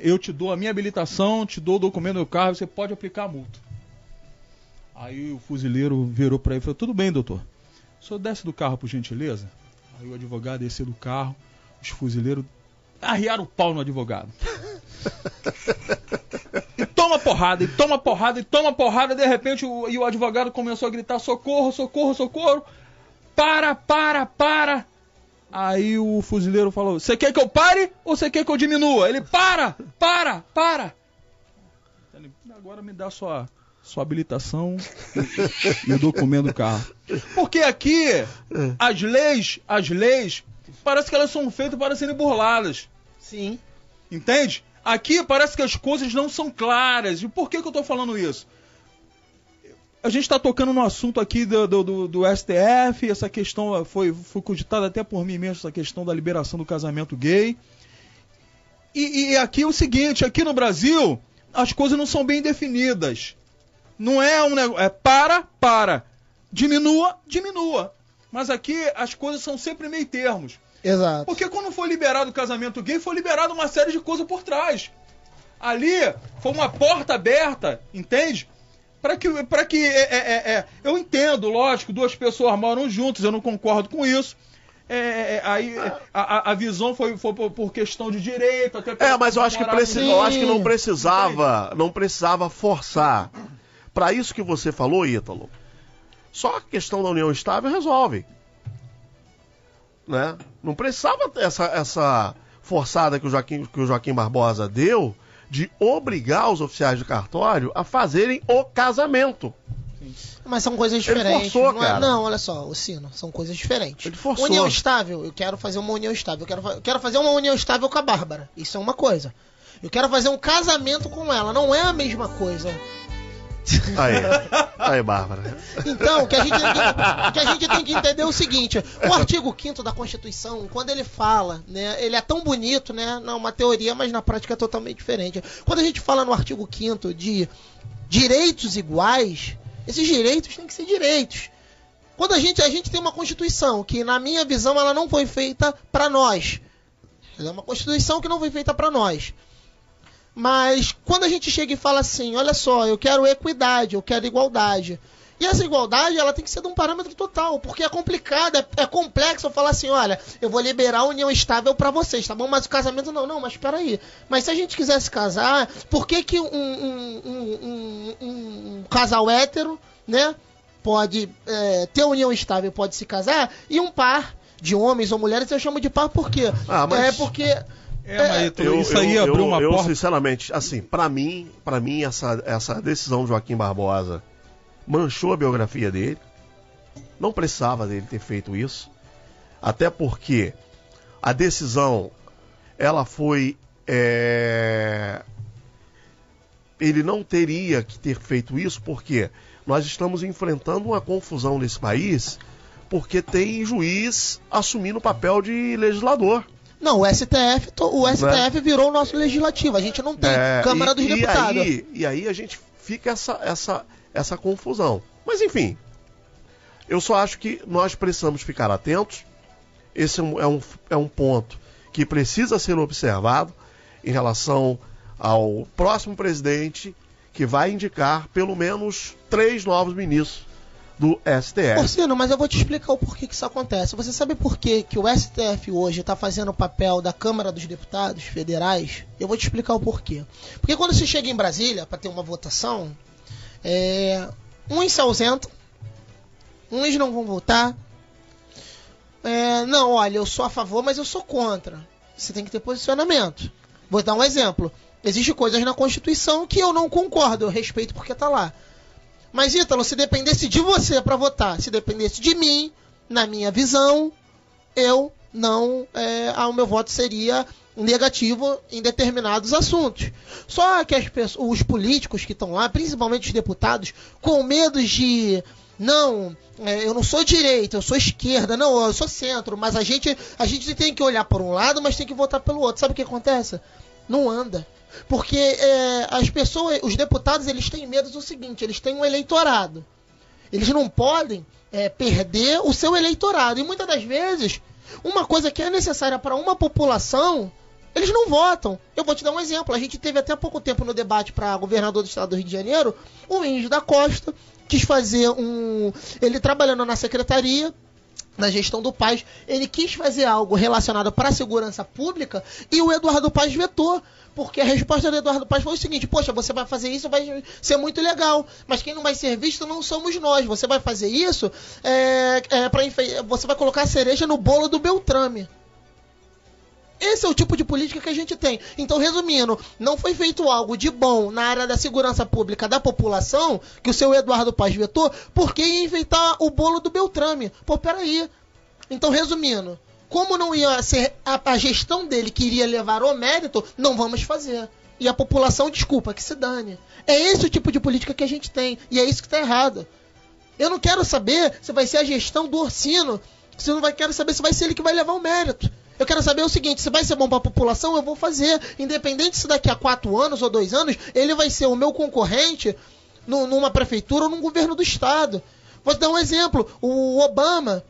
eu te dou a minha habilitação, te dou o documento do carro, você pode aplicar a multa. Aí o fuzileiro virou para ele e falou: tudo bem, doutor, o senhor desce do carro, por gentileza? Aí o advogado desceu do carro, os fuzileiros arriaram o pau no advogado. E toma porrada, e toma porrada, e toma porrada. De repente o advogado começou a gritar: socorro, socorro, socorro. Para. Aí o fuzileiro falou: você quer que eu pare ou você quer que eu diminua? Ele: para. Agora me dá sua habilitação e o documento do carro. Porque aqui as leis parece que elas são feitas para serem burladas. Sim. Entende? Aqui parece que as coisas não são claras. E por que eu estou falando isso? A gente está tocando no assunto aqui do STF, essa questão foi cogitada até por mim mesmo, essa questão da liberação do casamento gay. E aqui é o seguinte, aqui no Brasil, as coisas não são bem definidas. Não é um negócio, é para, diminua. Mas aqui as coisas são sempre meio termos. Exato. Porque quando foi liberado o casamento gay, foi liberado uma série de coisas por trás. Ali foi uma porta aberta, entende? Para que eu entendo, lógico, duas pessoas moram juntas, eu não concordo com isso. Aí a visão foi por questão de direito. Até mas eu acho que não precisava forçar. Para isso que você falou, Ítalo, só a questão da união estável resolve. Né? Não precisava ter essa forçada que o Joaquim Barbosa deu de obrigar os oficiais de cartório a fazerem o casamento. Mas são coisas diferentes. Ele forçou, cara. Não, olha só, Sino, são coisas diferentes. Ele forçou. União estável, eu quero fazer uma união estável. Eu quero fazer uma união estável com a Bárbara. Isso é uma coisa. Eu quero fazer um casamento com ela. Não é a mesma coisa. Aí, Bárbara. Então, o que a gente tem que entender é o seguinte: o artigo 5º da Constituição, quando ele fala, né, ele é tão bonito, né, não uma teoria, mas na prática é totalmente diferente. Quando a gente fala no artigo 5º de direitos iguais, esses direitos têm que ser direitos. Quando a gente tem uma Constituição que, na minha visão, ela não foi feita para nós. Ela é uma Constituição que não foi feita para nós. Mas quando a gente chega e fala assim: olha só, eu quero equidade, eu quero igualdade. E essa igualdade, ela tem que ser de um parâmetro total, porque é complicado, é complexo eu falar assim: olha, eu vou liberar a união estável para vocês, tá bom? Mas o casamento não, mas espera aí. Mas se a gente quiser se casar, por que um casal hétero, né, pode ter união estável, pode se casar, e um par de homens ou mulheres eu chamo de par por quê? Porque... isso aí abriu uma porta. Eu, sinceramente, assim, pra mim essa decisão do Joaquim Barbosa manchou a biografia dele. Não precisava dele ter feito isso. Até porque a decisão, ela foi... Ele não teria que ter feito isso, porque nós estamos enfrentando uma confusão nesse país, porque tem juiz assumindo o papel de legislador. Não, o STF virou o nosso legislativo. A gente não tem Câmara dos Deputados. E aí a gente fica essa confusão. Mas enfim, eu só acho que nós precisamos ficar atentos. Esse é um ponto que precisa ser observado em relação ao próximo presidente, que vai indicar pelo menos 3 novos ministros do STF. Orsino, mas eu vou te explicar o porquê que isso acontece. Você sabe por que o STF hoje está fazendo o papel da Câmara dos Deputados Federais? Eu vou te explicar o porquê. Porque quando você chega em Brasília para ter uma votação, uns se ausentam, uns não vão votar. Não, olha, eu sou a favor, mas eu sou contra. Você tem que ter posicionamento. Vou dar um exemplo. Existem coisas na Constituição que eu não concordo, eu respeito porque está lá. Mas, Ítalo, se dependesse de você para votar, se dependesse de mim, na minha visão, eu não... o meu voto seria negativo em determinados assuntos. Só que os políticos que estão lá, principalmente os deputados, com medo de... Não, eu não sou direita, eu sou esquerda, não, eu sou centro, mas a gente tem que olhar por um lado, mas tem que votar pelo outro. Sabe o que acontece? Não anda. Porque as pessoas, os deputados, eles têm medo do seguinte: eles têm um eleitorado. Eles não podem perder o seu eleitorado. E muitas das vezes, uma coisa que é necessária para uma população, eles não votam. Eu vou te dar um exemplo. A gente teve até pouco tempo no debate para governador do estado do Rio de Janeiro, o Índio da Costa quis fazer ele trabalhando na secretaria, na gestão do Paes, ele quis fazer algo relacionado para a segurança pública e o Eduardo Paes vetou. Porque a resposta do Eduardo Paes foi o seguinte: poxa, você vai fazer isso, vai ser muito legal, mas quem não vai ser visto não somos nós. Você vai fazer isso, você vai colocar a cereja no bolo do Beltrame. Esse é o tipo de política que a gente tem. Então, resumindo, não foi feito algo de bom na área da segurança pública da população, que o seu Eduardo Paes vetou, porque ia enfeitar o bolo do Beltrame. Pô, peraí. Então, resumindo, como não ia ser a gestão dele que iria levar o mérito, não vamos fazer. E a população, desculpa, que se dane. É esse o tipo de política que a gente tem. E é isso que está errado. Eu não quero saber se vai ser a gestão do Orsino. Quero saber se vai ser ele que vai levar o mérito. Eu quero saber o seguinte: se vai ser bom para a população, eu vou fazer. Independente se daqui a 4 anos ou 2 anos, ele vai ser o meu concorrente numa prefeitura ou num governo do estado. Vou te dar um exemplo. O Obama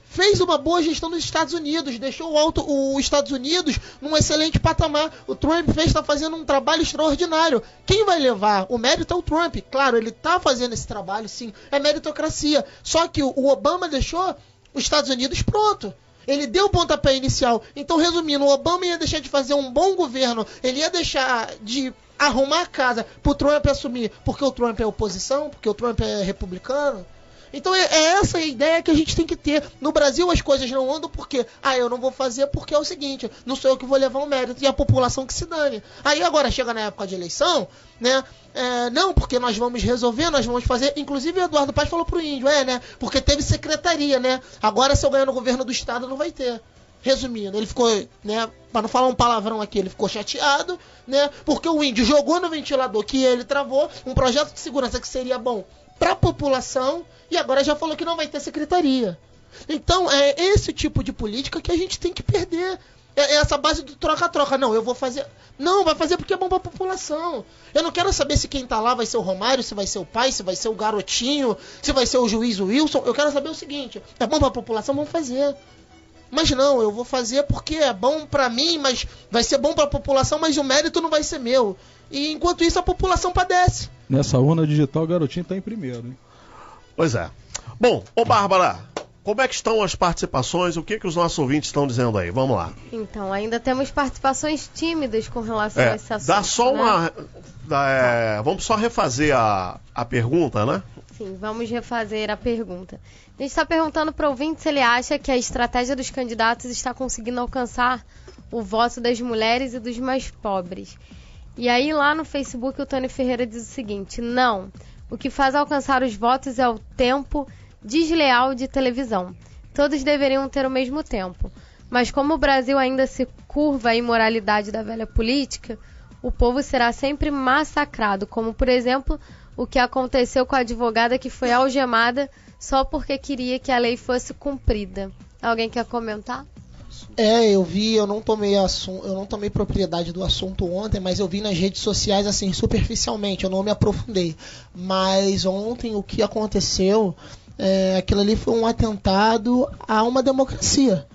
fez uma boa gestão nos Estados Unidos, deixou os Estados Unidos num excelente patamar. O Trump está fazendo um trabalho extraordinário. Quem vai levar o mérito é o Trump. Claro, ele está fazendo esse trabalho, sim, é meritocracia. Só que o Obama deixou os Estados Unidos pronto. Ele deu o pontapé inicial. Então, resumindo, o Obama ia deixar de fazer um bom governo, ele ia deixar de arrumar a casa pro Trump assumir, porque o Trump é oposição, porque o Trump é republicano. Então é essa a ideia que a gente tem que ter. No Brasil as coisas não andam porque eu não vou fazer porque é o seguinte, não sou eu que vou levar o mérito, e a população que se dane. Aí agora chega na época de eleição, né? Não, porque nós vamos resolver, nós vamos fazer. Inclusive o Eduardo Paes falou pro Índio, né? Porque teve secretaria, né? Agora se eu ganhar no governo do estado não vai ter. Resumindo, ele ficou, né, para não falar um palavrão aqui, ele ficou chateado, né? Porque o Índio jogou no ventilador que ele travou um projeto de segurança que seria bom para a população, e agora já falou que não vai ter secretaria. Então, é esse tipo de política que a gente tem que perder. É essa base do troca-troca. Não, eu vou fazer... Não, vai fazer porque é bom para a população. Eu não quero saber se quem tá lá vai ser o Romário, se vai ser o Pai, se vai ser o Garotinho, se vai ser o juiz Wilson. Eu quero saber o seguinte: é bom para a população, vamos fazer. Mas não, eu vou fazer porque é bom para mim, mas vai ser bom para a população, mas o mérito não vai ser meu. E enquanto isso a população padece. Nessa urna digital, o Garotinho está em primeiro, hein? Pois é. Bom, Bárbara, como é que estão as participações? O que os nossos ouvintes estão dizendo aí? Vamos lá. Então, ainda temos participações tímidas com relação a esse assunto. Dá só né? Vamos só refazer a pergunta, né? Sim, vamos refazer a pergunta. A gente está perguntando para o ouvinte se ele acha que a estratégia dos candidatos está conseguindo alcançar o voto das mulheres e dos mais pobres. E aí lá no Facebook o Tony Ferreira diz o seguinte: não, o que faz alcançar os votos é o tempo desleal de televisão. Todos deveriam ter o mesmo tempo. Mas como o Brasil ainda se curva à imoralidade da velha política, o povo será sempre massacrado, como por exemplo o que aconteceu com a advogada que foi algemada só porque queria que a lei fosse cumprida. Alguém quer comentar? Eu vi, eu não tomei propriedade do assunto ontem, mas eu vi nas redes sociais assim, superficialmente, eu não me aprofundei. Mas ontem o que aconteceu, aquilo ali foi um atentado a uma democracia.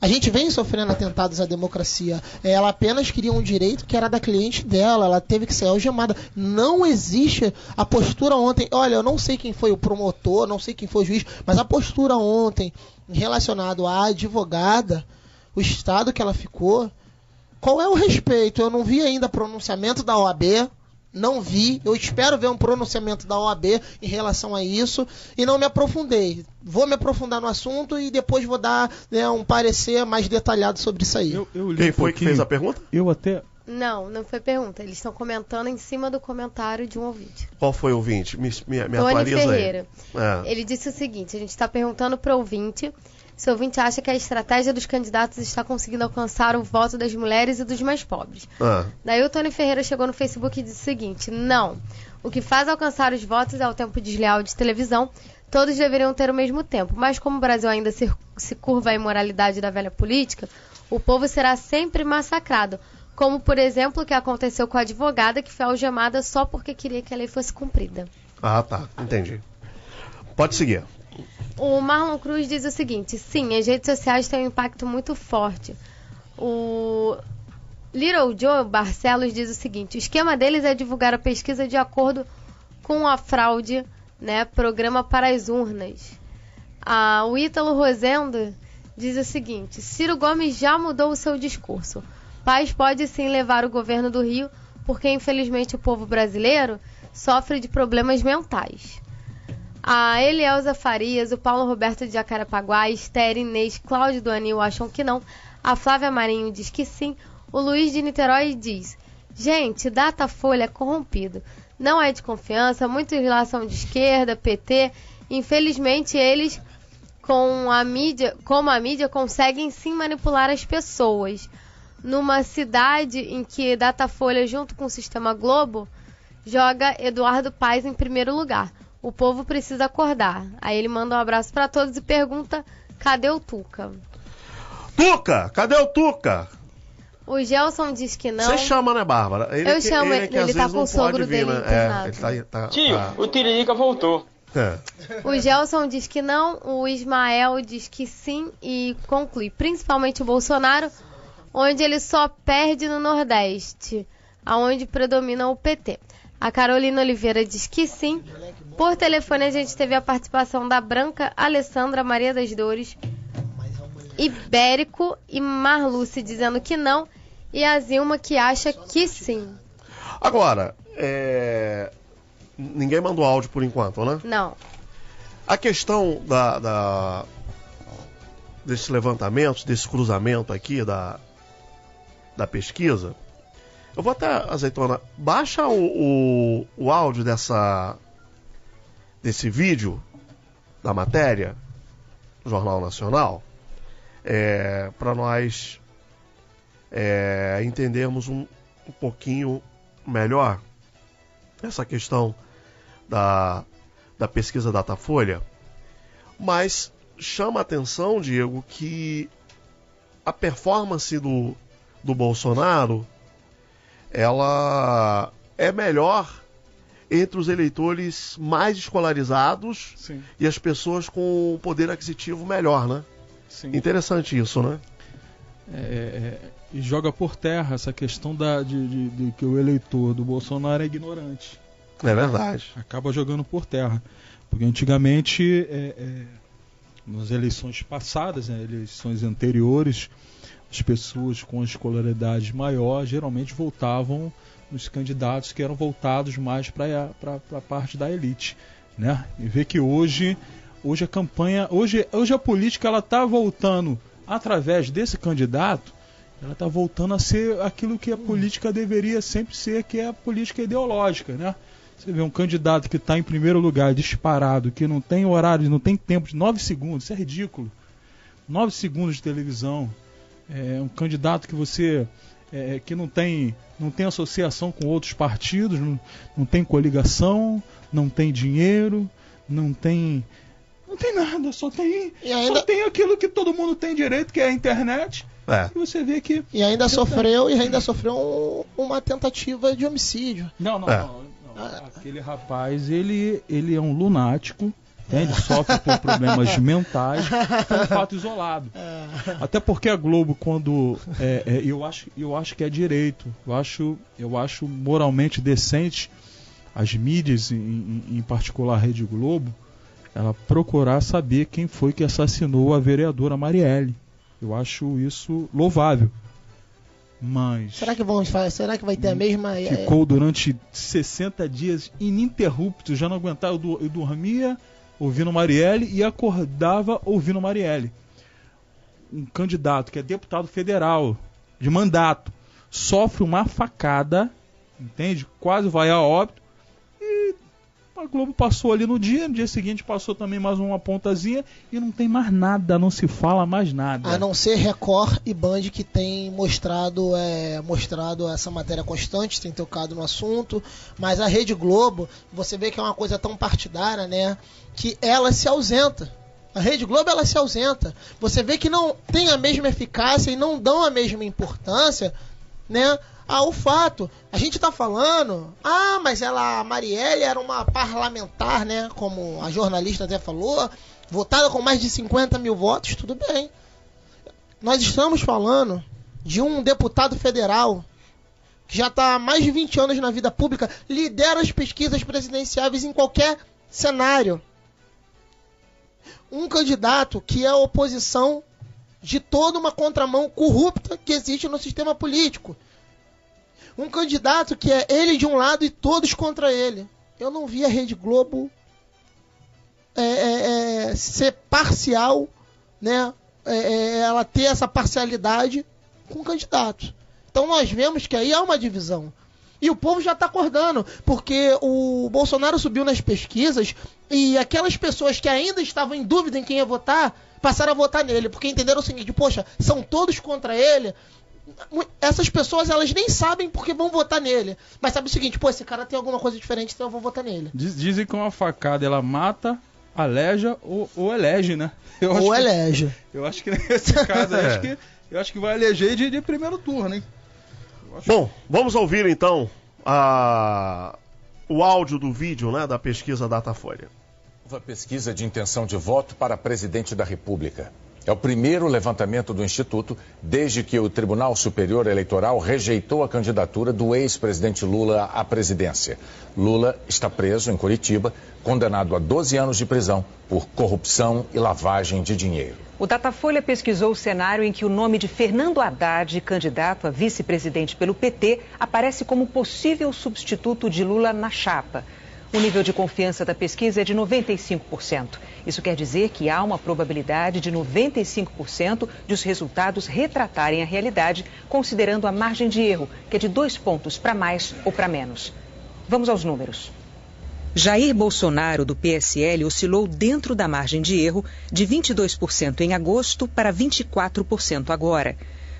A gente vem sofrendo atentados à democracia. Ela apenas queria um direito que era da cliente dela, ela teve que ser algemada. Não existe a postura ontem. Olha, eu não sei quem foi o promotor, não sei quem foi o juiz, mas a postura ontem relacionado à advogada, o estado que ela ficou, qual é o respeito? Eu não vi ainda pronunciamento da OAB, não vi, eu espero ver um pronunciamento da OAB em relação a isso, e não me aprofundei. Vou me aprofundar no assunto e depois vou dar, né, um parecer mais detalhado sobre isso aí. Quem foi que fez a pergunta? Não foi pergunta. Eles estão comentando em cima do comentário de um ouvinte. Qual foi o ouvinte? Me Tony atualiza Ferreira. aí. Ele disse o seguinte: a gente está perguntando para o ouvinte se o ouvinte acha que a estratégia dos candidatos está conseguindo alcançar o voto das mulheres e dos mais pobres. Daí o Tony Ferreira chegou no Facebook e disse o seguinte: não, o que faz alcançar os votos é o tempo desleal de televisão. Todos deveriam ter o mesmo tempo, mas como o Brasil ainda se curva à imoralidade da velha política, o povo será sempre massacrado. Como, por exemplo, o que aconteceu com a advogada que foi algemada só porque queria que a lei fosse cumprida. Ah, tá. Entendi. Pode seguir. O Marlon Cruz diz o seguinte: sim, as redes sociais têm um impacto muito forte. O Little Joe Barcelos diz o seguinte: o esquema deles é divulgar a pesquisa de acordo com a fraude, né, programa para as urnas. O Ítalo Rosendo diz o seguinte: Ciro Gomes já mudou o seu discurso. Paz pode sim levar o governo do Rio, porque infelizmente o povo brasileiro sofre de problemas mentais. A Elielza Farias, o Paulo Roberto de Jacarepaguá, a Esther, Inês, Cláudio do Anil acham que não. A Flávia Marinho diz que sim. O Luiz de Niterói diz: gente, Datafolha é corrompido. Não é de confiança, muitos lá são de esquerda, PT. Infelizmente eles, como a mídia, conseguem sim manipular as pessoas. Numa cidade em que Datafolha, junto com o Sistema Globo, joga Eduardo Paes em primeiro lugar. O povo precisa acordar. Aí ele manda um abraço para todos e pergunta: cadê o Tuca? Tuca! Cadê o Tuca? O Gelson diz que não. Você chama, né, Bárbara? Eu chamo ele tá com o sogro dele internado. Tio, o Tiririca voltou. O Gelson diz que não, o Ismael diz que sim e conclui: principalmente o Bolsonaro, onde ele só perde no Nordeste, aonde predomina o PT. A Carolina Oliveira diz que sim. Por telefone a gente teve a participação da Branca, Alessandra, Maria das Dores, Ibérico e Marluce dizendo que não, e a Zilma que acha que sim. Agora, ninguém mandou áudio por enquanto, né? Não. A questão desses levantamentos, desse cruzamento aqui da pesquisa, eu vou até, Azeitona, baixa o áudio desse vídeo da matéria do Jornal Nacional, para nós entendermos um pouquinho melhor essa questão da pesquisa Datafolha. Mas chama a atenção, Diego, que a performance do Bolsonaro, ela é melhor entre os eleitores mais escolarizados. Sim. E as pessoas com poder aquisitivo melhor, né? Sim. Interessante isso, né? E joga por terra essa questão de que o eleitor do Bolsonaro é ignorante. É verdade. Acaba jogando por terra. Porque antigamente, nas eleições passadas, eleições anteriores, as pessoas com escolaridade maior geralmente votavam nos candidatos que eram voltados mais para a parte da elite, né? E ver que hoje a campanha, hoje a política, ela está voltando através desse candidato, ela está voltando a ser aquilo que a política deveria sempre ser, que é a política ideológica, né? Você vê um candidato que está em primeiro lugar, disparado, que não tem horário, não tem tempo de 9 segundos, isso é ridículo. 9 segundos de televisão. Um candidato que você que não tem associação com outros partidos, não tem coligação, não tem dinheiro, não tem nada, só tem aquilo que todo mundo tem direito, que é a internet. E você vê que e ainda sofreu uma tentativa de homicídio. Não. Aquele rapaz, ele é um lunático. Ele sofre por problemas mentais, é um fato isolado. Até porque a Globo, quando eu acho que é direito, eu acho moralmente decente as mídias, em particular a Rede Globo, ela procurar saber quem foi que assassinou a vereadora Marielle. Eu acho isso louvável. Mas será que vai ter a mesma? Ficou durante 60 dias ininterruptos, já não aguentava, eu dormia ouvindo Marielle e acordava ouvindo Marielle. Um candidato que é deputado federal de mandato sofre uma facada, entende? Quase vai a óbito, e a Globo passou ali no dia seguinte passou também mais uma pontazinha e não tem mais nada, não se fala mais nada. A não ser Record e Band, que tem mostrado essa matéria constante, tem tocado no assunto, mas a Rede Globo, você vê que é uma coisa tão partidária, né, que ela se ausenta. A Rede Globo, ela se ausenta. Você vê que não tem a mesma eficácia e não dão a mesma importância, né, o fato. A gente tá falando, mas a Marielle era uma parlamentar, né? Como a jornalista até falou, votada com mais de 50 mil votos, tudo bem. Nós estamos falando de um deputado federal que já está há mais de 20 anos na vida pública, lidera as pesquisas presidenciáveis em qualquer cenário. Um candidato que é a oposição de toda uma contramão corrupta que existe no sistema político. Um candidato que é ele de um lado e todos contra ele. Eu não vi a Rede Globo ser parcial, né? Ela ter essa parcialidade com o candidato. Então nós vemos que aí há uma divisão. E o povo já está acordando, porque o Bolsonaro subiu nas pesquisas e aquelas pessoas que ainda estavam em dúvida em quem ia votar, passaram a votar nele, porque entenderam o seguinte, poxa, são todos contra ele. Essas pessoas, elas nem sabem porque vão votar nele. Mas sabe o seguinte, esse cara tem alguma coisa diferente, então eu vou votar nele. Dizem que uma facada, ela mata, aleja ou elege, né? Elege. Eu acho que nesse caso, eu acho que vai eleger de primeiro turno, hein? Bom, vamos ouvir então o áudio do vídeo, né, da pesquisa Datafolha. Nova pesquisa de intenção de voto para presidente da República. É o primeiro levantamento do Instituto desde que o Tribunal Superior Eleitoral rejeitou a candidatura do ex-presidente Lula à presidência. Lula está preso em Curitiba, condenado a 12 anos de prisão por corrupção e lavagem de dinheiro. O Datafolha pesquisou o cenário em que o nome de Fernando Haddad, candidato a vice-presidente pelo PT, aparece como possível substituto de Lula na chapa. O nível de confiança da pesquisa é de 95%. Isso quer dizer que há uma probabilidade de 95% de os resultados retratarem a realidade, considerando a margem de erro, que é de 2 pontos para mais ou para menos. Vamos aos números. Jair Bolsonaro, do PSL, oscilou dentro da margem de erro de 22% em agosto para 24% agora.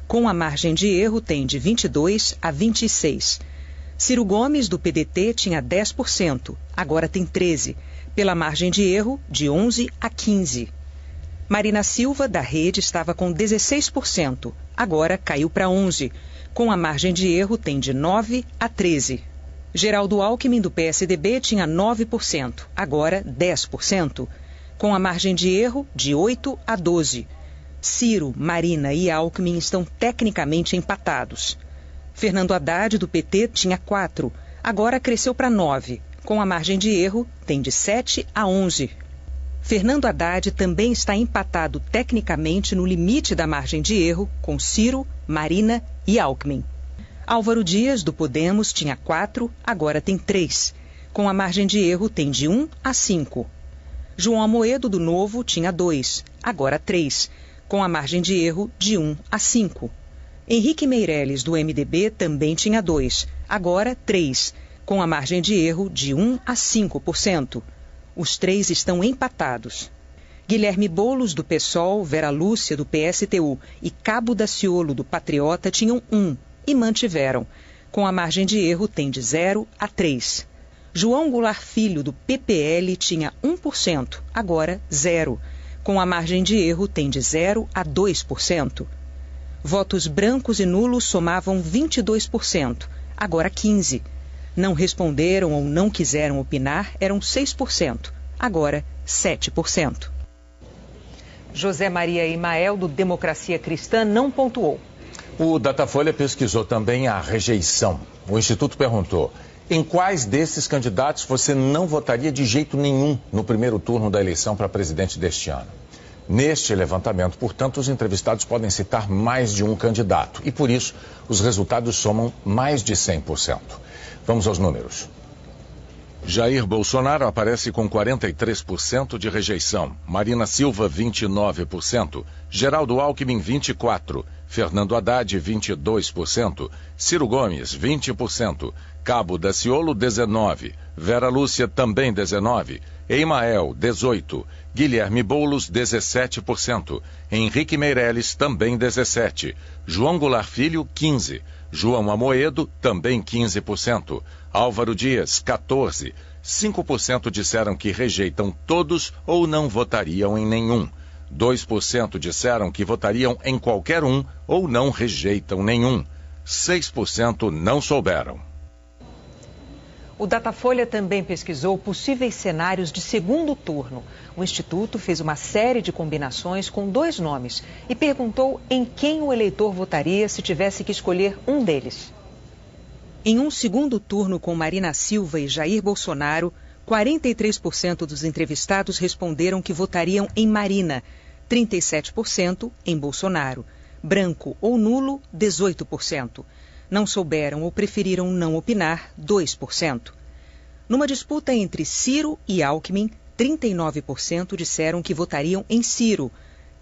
Com a margem de erro, tem de 22% a 26%. Ciro Gomes, do PDT, tinha 10%, agora tem 13%, pela margem de erro, de 11% a 15%. Marina Silva, da Rede, estava com 16%, agora caiu para 11%. Com a margem de erro, tem de 9% a 13%. Geraldo Alckmin, do PSDB, tinha 9%, agora 10%. Com a margem de erro, de 8% a 12%. Ciro, Marina e Alckmin estão tecnicamente empatados. Fernando Haddad, do PT, tinha 4%, agora cresceu para 9%. Com a margem de erro, tem de 7% a 11%. Fernando Haddad também está empatado tecnicamente no limite da margem de erro com Ciro, Marina e Alckmin. Álvaro Dias, do Podemos, tinha 4%, agora tem 3%. Com a margem de erro, tem de 1% a 5%. João Amoedo, do Novo, tinha 2%, agora 3%. Com a margem de erro, de 1% a 5%. Henrique Meirelles, do MDB, também tinha 2%, agora 3%, com a margem de erro de 1% a 5%. Os 3 estão empatados. Guilherme Boulos, do PSOL, Vera Lúcia, do PSTU e Cabo Daciolo, do Patriota, tinham 1% e mantiveram. Com a margem de erro, tem de 0% a 3%. João Goulart Filho, do PPL, tinha 1%, agora 0%. Com a margem de erro, tem de 0% a 2%. Votos brancos e nulos somavam 22%, agora 15%. Não responderam ou não quiseram opinar eram 6%, agora 7%. José Maria Imael, do Democracia Cristã, não pontuou. O Datafolha pesquisou também a rejeição. O Instituto perguntou: em quais desses candidatos você não votaria de jeito nenhum no primeiro turno da eleição para presidente deste ano? Neste levantamento, portanto, os entrevistados podem citar mais de um candidato e, por isso, os resultados somam mais de 100%. Vamos aos números. Jair Bolsonaro aparece com 43% de rejeição, Marina Silva 29%, Geraldo Alckmin 24%, Fernando Haddad 22%, Ciro Gomes 20%, Cabo Daciolo 19%, Vera Lúcia também 19%, Eimael 18%, Guilherme Boulos 17%, Henrique Meirelles também 17%, João Goulart Filho 15%, João Amoedo também 15%, Álvaro Dias 14%, 5% disseram que rejeitam todos ou não votariam em nenhum, 2% disseram que votariam em qualquer um ou não rejeitam nenhum, 6% não souberam. O Datafolha também pesquisou possíveis cenários de segundo turno. O Instituto fez uma série de combinações com 2 nomes e perguntou em quem o eleitor votaria se tivesse que escolher um deles. Em um segundo turno com Marina Silva e Jair Bolsonaro, 43% dos entrevistados responderam que votariam em Marina, 37% em Bolsonaro. Branco ou nulo, 18%. Não souberam ou preferiram não opinar, 2%. Numa disputa entre Ciro e Alckmin, 39% disseram que votariam em Ciro,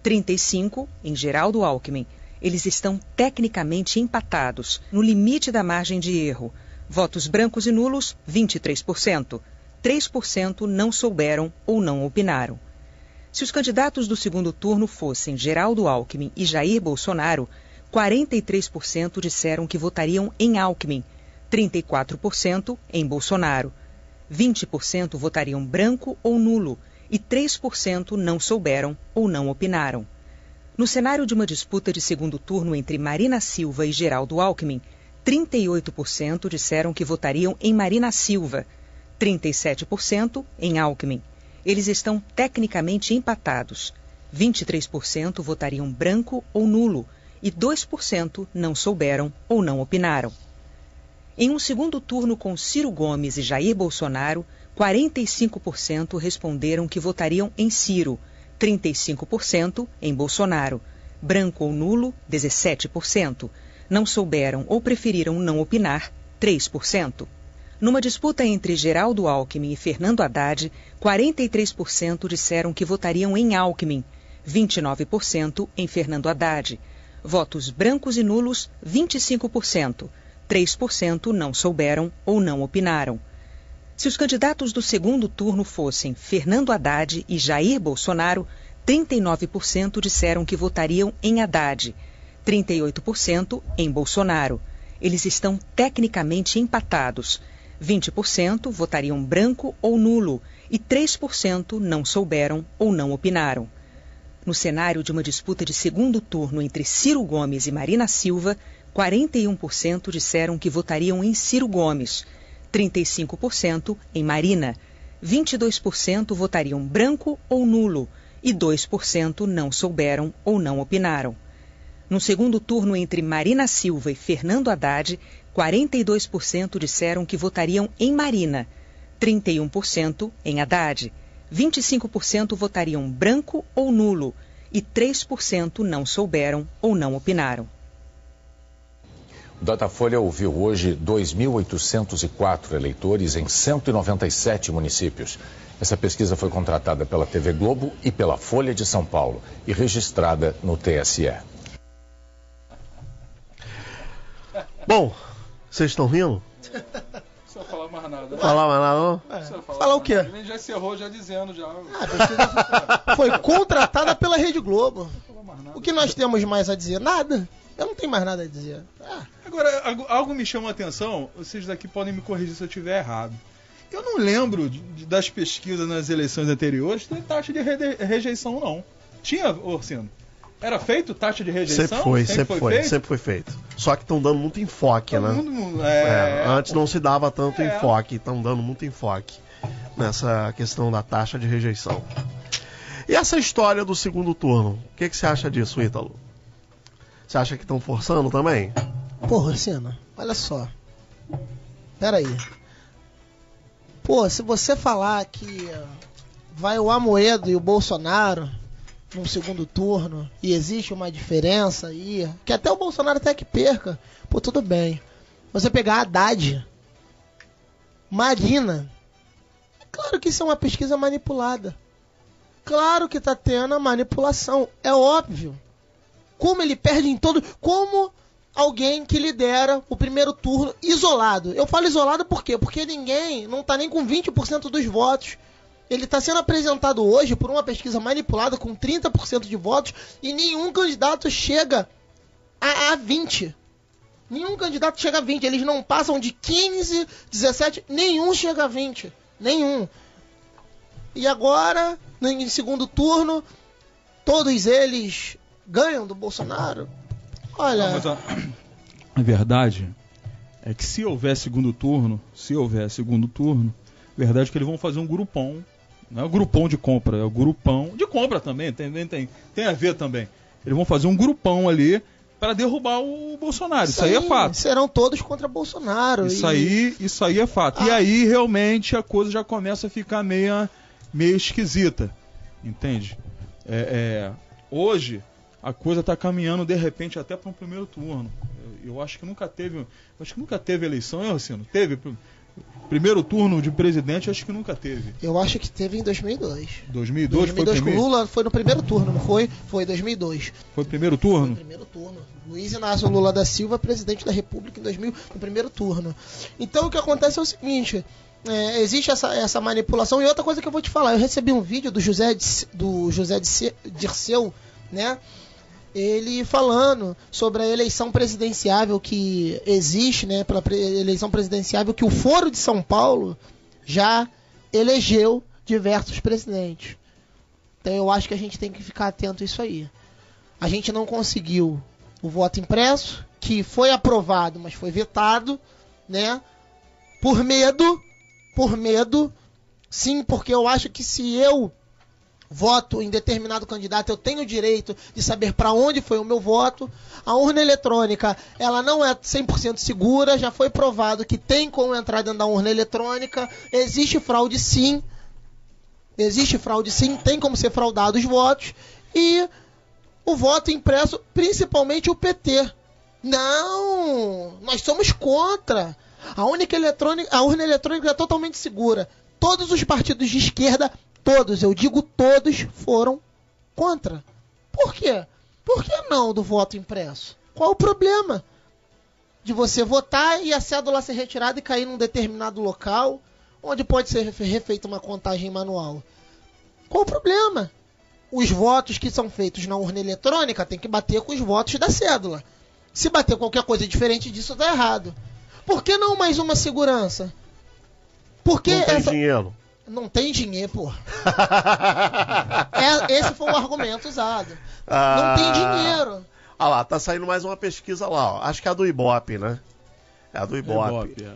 35% em Geraldo Alckmin. Eles estão tecnicamente empatados, no limite da margem de erro. Votos brancos e nulos, 23%. 3% não souberam ou não opinaram. Se os candidatos do segundo turno fossem Geraldo Alckmin e Jair Bolsonaro, 43% disseram que votariam em Alckmin, 34% em Bolsonaro. 20% votariam branco ou nulo e 3% não souberam ou não opinaram. No cenário de uma disputa de segundo turno entre Marina Silva e Geraldo Alckmin, 38% disseram que votariam em Marina Silva, 37% em Alckmin. Eles estão tecnicamente empatados. 23% votariam branco ou nulo e 2% não souberam ou não opinaram. Em um segundo turno com Ciro Gomes e Jair Bolsonaro, 45% responderam que votariam em Ciro, 35% em Bolsonaro. Branco ou nulo, 17%. Não souberam ou preferiram não opinar, 3%. Numa disputa entre Geraldo Alckmin e Fernando Haddad, 43% disseram que votariam em Alckmin, 29% em Fernando Haddad. Votos brancos e nulos, 25%. 3% não souberam ou não opinaram. Se os candidatos do segundo turno fossem Fernando Haddad e Jair Bolsonaro, 39% disseram que votariam em Haddad, 38% em Bolsonaro. Eles estão tecnicamente empatados. 20% votariam branco ou nulo e 3% não souberam ou não opinaram. No cenário de uma disputa de segundo turno entre Ciro Gomes e Marina Silva, 41% disseram que votariam em Ciro Gomes, 35% em Marina, 22% votariam branco ou nulo e 2% não souberam ou não opinaram. No segundo turno entre Marina Silva e Fernando Haddad, 42% disseram que votariam em Marina, 31% em Haddad, 25% votariam branco ou nulo e 3% não souberam ou não opinaram. O Datafolha ouviu hoje 2.804 eleitores em 197 municípios. Essa pesquisa foi contratada pela TV Globo e pela Folha de São Paulo e registrada no TSE. Bom, vocês estão rindo? Não precisa falar mais nada. Né? Falar mais nada, não? Falar o quê? A gente já encerrou, já dizendo, já. Foi contratada pela Rede Globo. O que nós temos mais a dizer? Nada. Eu não tenho mais nada a dizer. Agora, algo me chama a atenção, vocês daqui podem me corrigir se eu estiver errado. Eu não lembro das pesquisas nas eleições anteriores ter taxa de rejeição, não. Tinha, Orsino? Era feito taxa de rejeição? Sempre foi feito. Só que estão dando muito enfoque, né? Antes não se dava tanto enfoque, estão dando muito enfoque nessa questão da taxa de rejeição. E essa história do segundo turno, o que você acha disso, Ítalo? Você acha que estão forçando também? Pô, Rocina, olha só. Pera aí. Pô, se você falar que vai o Amoedo e o Bolsonaro num segundo turno e existe uma diferença aí, que até o Bolsonaro até que perca, pô, tudo bem. Você pegar a Haddad, Marina, é claro que isso é uma pesquisa manipulada. Claro que tá tendo a manipulação, é óbvio. Como ele perde em todo... Como alguém que lidera o primeiro turno isolado. Eu falo isolado por quê? Porque ninguém não tá nem com 20% dos votos. Ele está sendo apresentado hoje por uma pesquisa manipulada com 30% de votos e nenhum candidato chega a 20%. Nenhum candidato chega a 20%. Eles não passam de 15%, 17%. Nenhum chega a 20%. Nenhum. E agora, em segundo turno, todos eles ganham do Bolsonaro. Olha... a verdade é que se houver segundo turno, a verdade é que eles vão fazer um grupão, não é o grupão de compra, é o grupão de compra também, tem a ver também. Eles vão fazer um grupão ali para derrubar o Bolsonaro. Isso aí é fato. Serão todos contra Bolsonaro. Isso aí é fato. E aí realmente a coisa já começa a ficar meio esquisita. Entende? Hoje a coisa está caminhando de repente até para um primeiro turno. Eu acho que nunca teve eleição, hein, Rossino? Teve primeiro turno de presidente, acho que nunca teve. Eu acho que teve em 2002. 2002 foi o primeiro? Com Lula foi no primeiro turno, não foi? Foi 2002. Foi primeiro turno? Foi primeiro turno. Luiz Inácio Lula da Silva, presidente da República em 2000, no primeiro turno. Então o que acontece é o seguinte, existe essa manipulação. E outra coisa que eu vou te falar, eu recebi um vídeo do José Dirceu, né? Ele falando sobre a eleição presidenciável que existe, né, pela eleição presidenciável, que o Foro de São Paulo já elegeu diversos presidentes. Então eu acho que a gente tem que ficar atento a isso aí. A gente não conseguiu o voto impresso, que foi aprovado, mas foi vetado, né, por medo, sim, porque eu acho que se eu voto em determinado candidato, eu tenho o direito de saber para onde foi o meu voto. A urna eletrônica, ela não é 100% segura, já foi provado que tem como entrar dentro da urna eletrônica, existe fraude sim, tem como ser fraudado os votos, e o voto impresso, principalmente o PT. Não, nós somos contra. A urna eletrônica é totalmente segura. Todos os partidos de esquerda, todos, eu digo todos, foram contra. Por quê? Por que não do voto impresso? Qual o problema de você votar e a cédula ser retirada e cair num determinado local, onde pode ser refeita uma contagem manual? Qual o problema? Os votos que são feitos na urna eletrônica tem que bater com os votos da cédula. Se bater qualquer coisa diferente disso, tá errado. Por que não mais uma segurança? Porque não tem dinheiro. Não tem dinheiro, pô. Esse foi o argumento usado. Não tem dinheiro. Ah lá, tá saindo mais uma pesquisa lá, ó. Acho que é a do Ibope, né? É a do Ibope.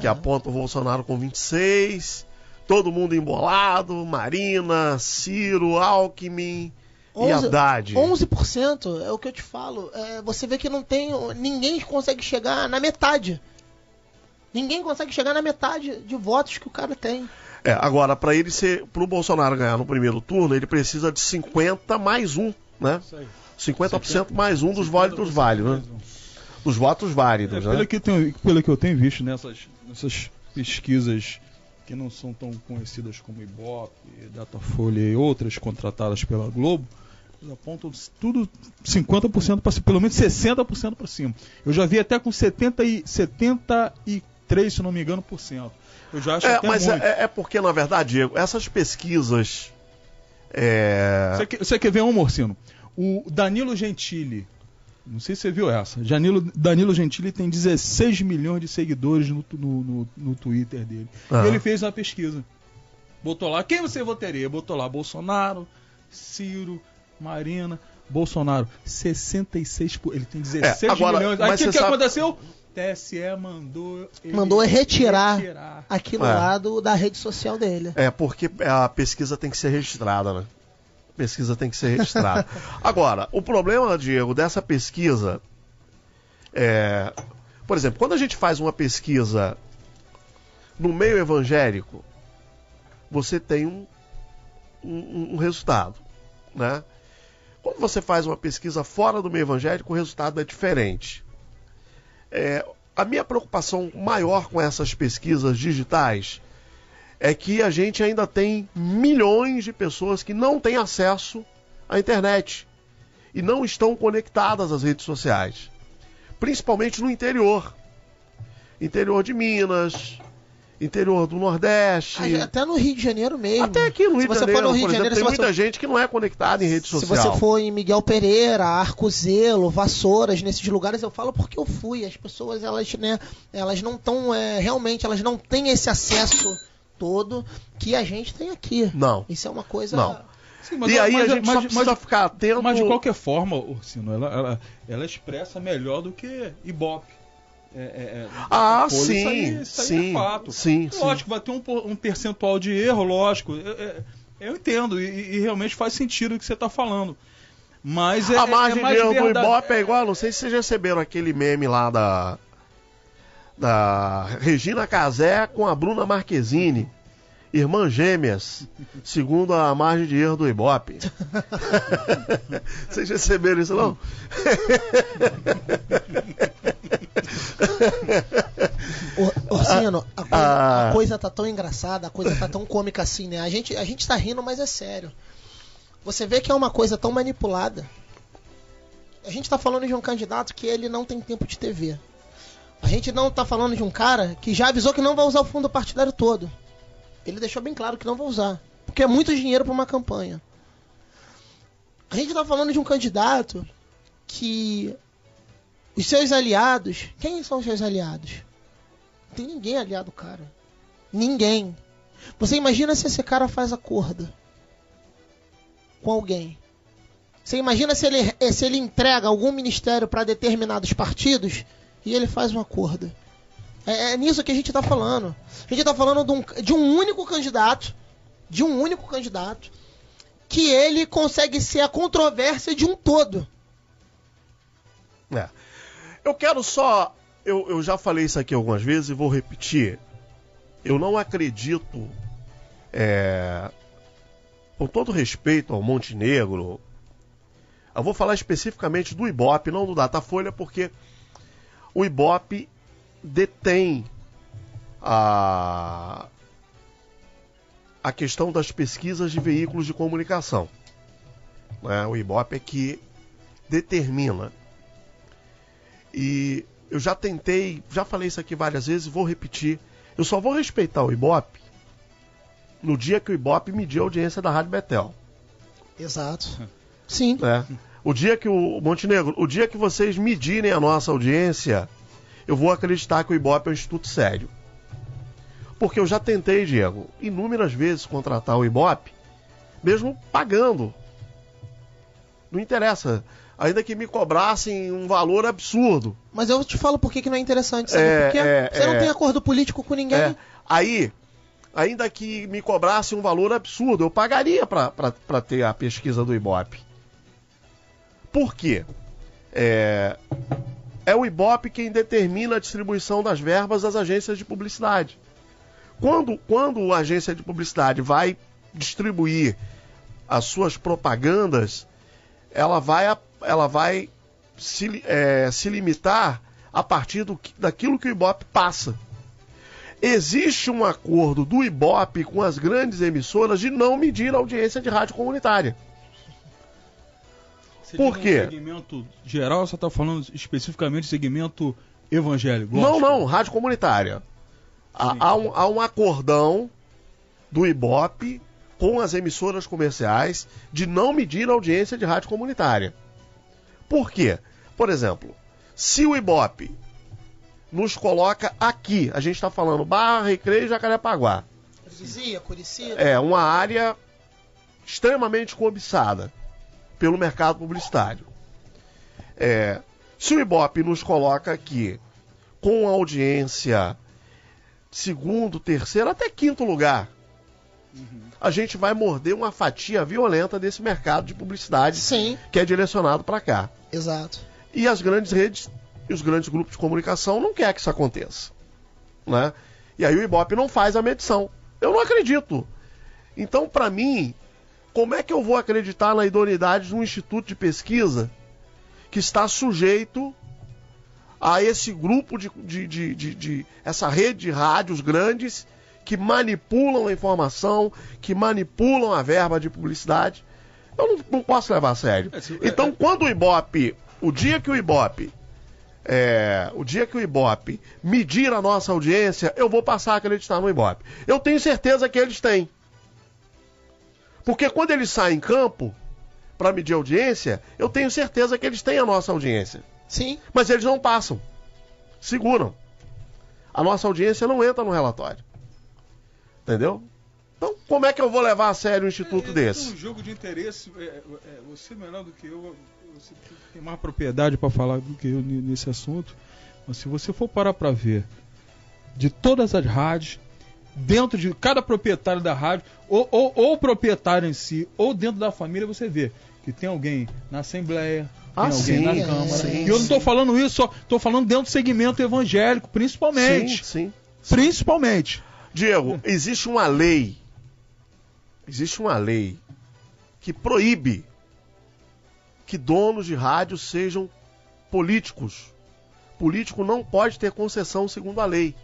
Que aponta o Bolsonaro com 26, todo mundo embolado, Marina, Ciro, Alckmin e Haddad. 11% é o que eu te falo. Você vê que não tem... Ninguém consegue chegar na metade. Ninguém consegue chegar na metade de votos que o cara tem. Agora, pro Bolsonaro ganhar no primeiro turno, ele precisa de 50 mais 1, né? 50% mais 1 dos votos válidos, né? Dos votos válidos, né? Pelo que eu tenho visto nessas pesquisas que não são tão conhecidas como Ibope, Datafolha e outras contratadas pela Globo, eles apontam tudo 50% para cima, pelo menos 60% para cima. Eu já vi até com 73, se não me engano, por cento. Eu já acho até mas muito. É porque, na verdade, Diego, essas pesquisas... Você quer ver um, Morcino? O Danilo Gentili, não sei se você viu essa, Danilo Gentili tem 16 milhões de seguidores no Twitter dele. E ele fez uma pesquisa. Botou lá, quem você votaria? Botou lá, Bolsonaro, Ciro, Marina, Bolsonaro. 66... Ele tem 16 milhões. Aí o que aconteceu? TSE mandou retirar aquilo lá da rede social dele. Porque a pesquisa tem que ser registrada, né? Pesquisa tem que ser registrada. Agora, o problema, Diego, dessa pesquisa por exemplo, quando a gente faz uma pesquisa no meio evangélico, você tem um resultado, né? Quando você faz uma pesquisa fora do meio evangélico, o resultado é diferente. A minha preocupação maior com essas pesquisas digitais é que a gente ainda tem milhões de pessoas que não têm acesso à internet e não estão conectadas às redes sociais, principalmente no interior de Minas, interior do Nordeste. Até no Rio de Janeiro mesmo. Até aqui no Rio de Janeiro, por exemplo, tem muita gente que não é conectada em rede social. Se você for em Miguel Pereira, Arcozelo, Vassouras, nesses lugares, eu falo porque eu fui. As pessoas, elas não estão, realmente, elas não têm esse acesso todo que a gente tem aqui. Não. Isso é uma coisa... Não. Sim, e aí a gente só precisa ficar atento... Mas de qualquer forma, Ursino, ela expressa melhor do que Ibope. sim, é fato. Sim, lógico, vai ter um percentual de erro, lógico. Eu entendo, e realmente faz sentido o que você está falando. Mas a margem de erro do Ibope é igual, não sei se vocês receberam aquele meme lá da Regina Casé com a Bruna Marquezine, irmãs gêmeas, segundo a margem de erro do Ibope. Vocês receberam isso, não? Orsino, a coisa tá tão engraçada, a coisa tá tão cômica assim, né? A gente tá rindo, mas é sério. Você vê que é uma coisa tão manipulada. A gente tá falando de um candidato que ele não tem tempo de TV. A gente não tá falando de um cara que já avisou que não vai usar o fundo partidário todo. Ele deixou bem claro que não vai usar. Porque é muito dinheiro para uma campanha. A gente tá falando de um candidato que os seus aliados... Quem são os seus aliados? Não tem ninguém aliado, cara. Ninguém. Você imagina se esse cara faz acordo com alguém. Você imagina se ele entrega algum ministério para determinados partidos e ele faz um acordo. É nisso que a gente está falando. A gente está falando de um único candidato, que ele consegue ser a controvérsia de um todo. Eu quero só... Eu já falei isso aqui algumas vezes e vou repetir. Eu não acredito... com todo respeito ao Montenegro, eu vou falar especificamente do Ibope, não do Datafolha, porque o Ibope detém a questão das pesquisas de veículos de comunicação. O Ibope é que determina. E eu já falei isso aqui várias vezes e vou repetir. Eu só vou respeitar o Ibope no dia que o Ibope medir a audiência da Rádio Betel. Exato. Sim. O dia que Montenegro, o dia que vocês medirem a nossa audiência, eu vou acreditar que o Ibope é um instituto sério. Porque eu já tentei, Diego, inúmeras vezes contratar o Ibope, mesmo pagando. Não interessa. Ainda que me cobrassem um valor absurdo. Mas eu te falo por que não é interessante, sabe? Porque você não tem acordo político com ninguém. Aí, ainda que me cobrasse um valor absurdo, eu pagaria para ter a pesquisa do Ibope. Por quê? É o Ibope quem determina a distribuição das verbas das agências de publicidade. Quando a agência de publicidade vai distribuir as suas propagandas, ela vai se limitar a partir daquilo que o Ibope passa. Existe um acordo do Ibope com as grandes emissoras de não medir a audiência de rádio comunitária. Por quê? No segmento geral, você está falando especificamente do segmento evangélico? Não, rádio comunitária. Há um acordão do Ibope com as emissoras comerciais de não medir a audiência de rádio comunitária. Por quê? Por exemplo, se o Ibope nos coloca aqui, a gente está falando Barra, Recreio e Jacarepaguá. Curicica. É uma área extremamente cobiçada pelo mercado publicitário. Se o Ibope nos coloca aqui com audiência segundo, terceiro, até quinto lugar, a gente vai morder uma fatia violenta desse mercado de publicidade. Sim. Que é direcionado para cá. Exato. E as grandes redes e os grandes grupos de comunicação não querem que isso aconteça. Né? E aí o Ibope não faz a medição. Eu não acredito. Então, para mim, como é que eu vou acreditar na idoneidade de um instituto de pesquisa que está sujeito a esse grupo de essa rede de rádios grandes que manipulam a informação, que manipulam a verba de publicidade? Eu não posso levar a sério. Então, quando o Ibope, o dia que o Ibope medir a nossa audiência, eu vou passar a acreditar no Ibope. Eu tenho certeza que eles têm. Porque quando eles saem em campo para medir a audiência, eu tenho certeza que eles têm a nossa audiência. Sim. Mas eles não passam. Seguram. A nossa audiência não entra no relatório. Entendeu? Então, como é que eu vou levar a sério um instituto desse? Um jogo de interesse, você melhor do que eu, você tem mais propriedade para falar do que eu nesse assunto, Mas se você for parar para ver, de todas as rádios, dentro de cada proprietário da rádio, ou proprietário em si, ou dentro da família, você vê que tem alguém na Assembleia, tem alguém na Câmara. E eu não estou falando isso, só estou falando dentro do segmento evangélico, principalmente. Sim. Principalmente. Diego, existe uma lei que proíbe que donos de rádio sejam políticos. Político não pode ter concessão segundo a lei.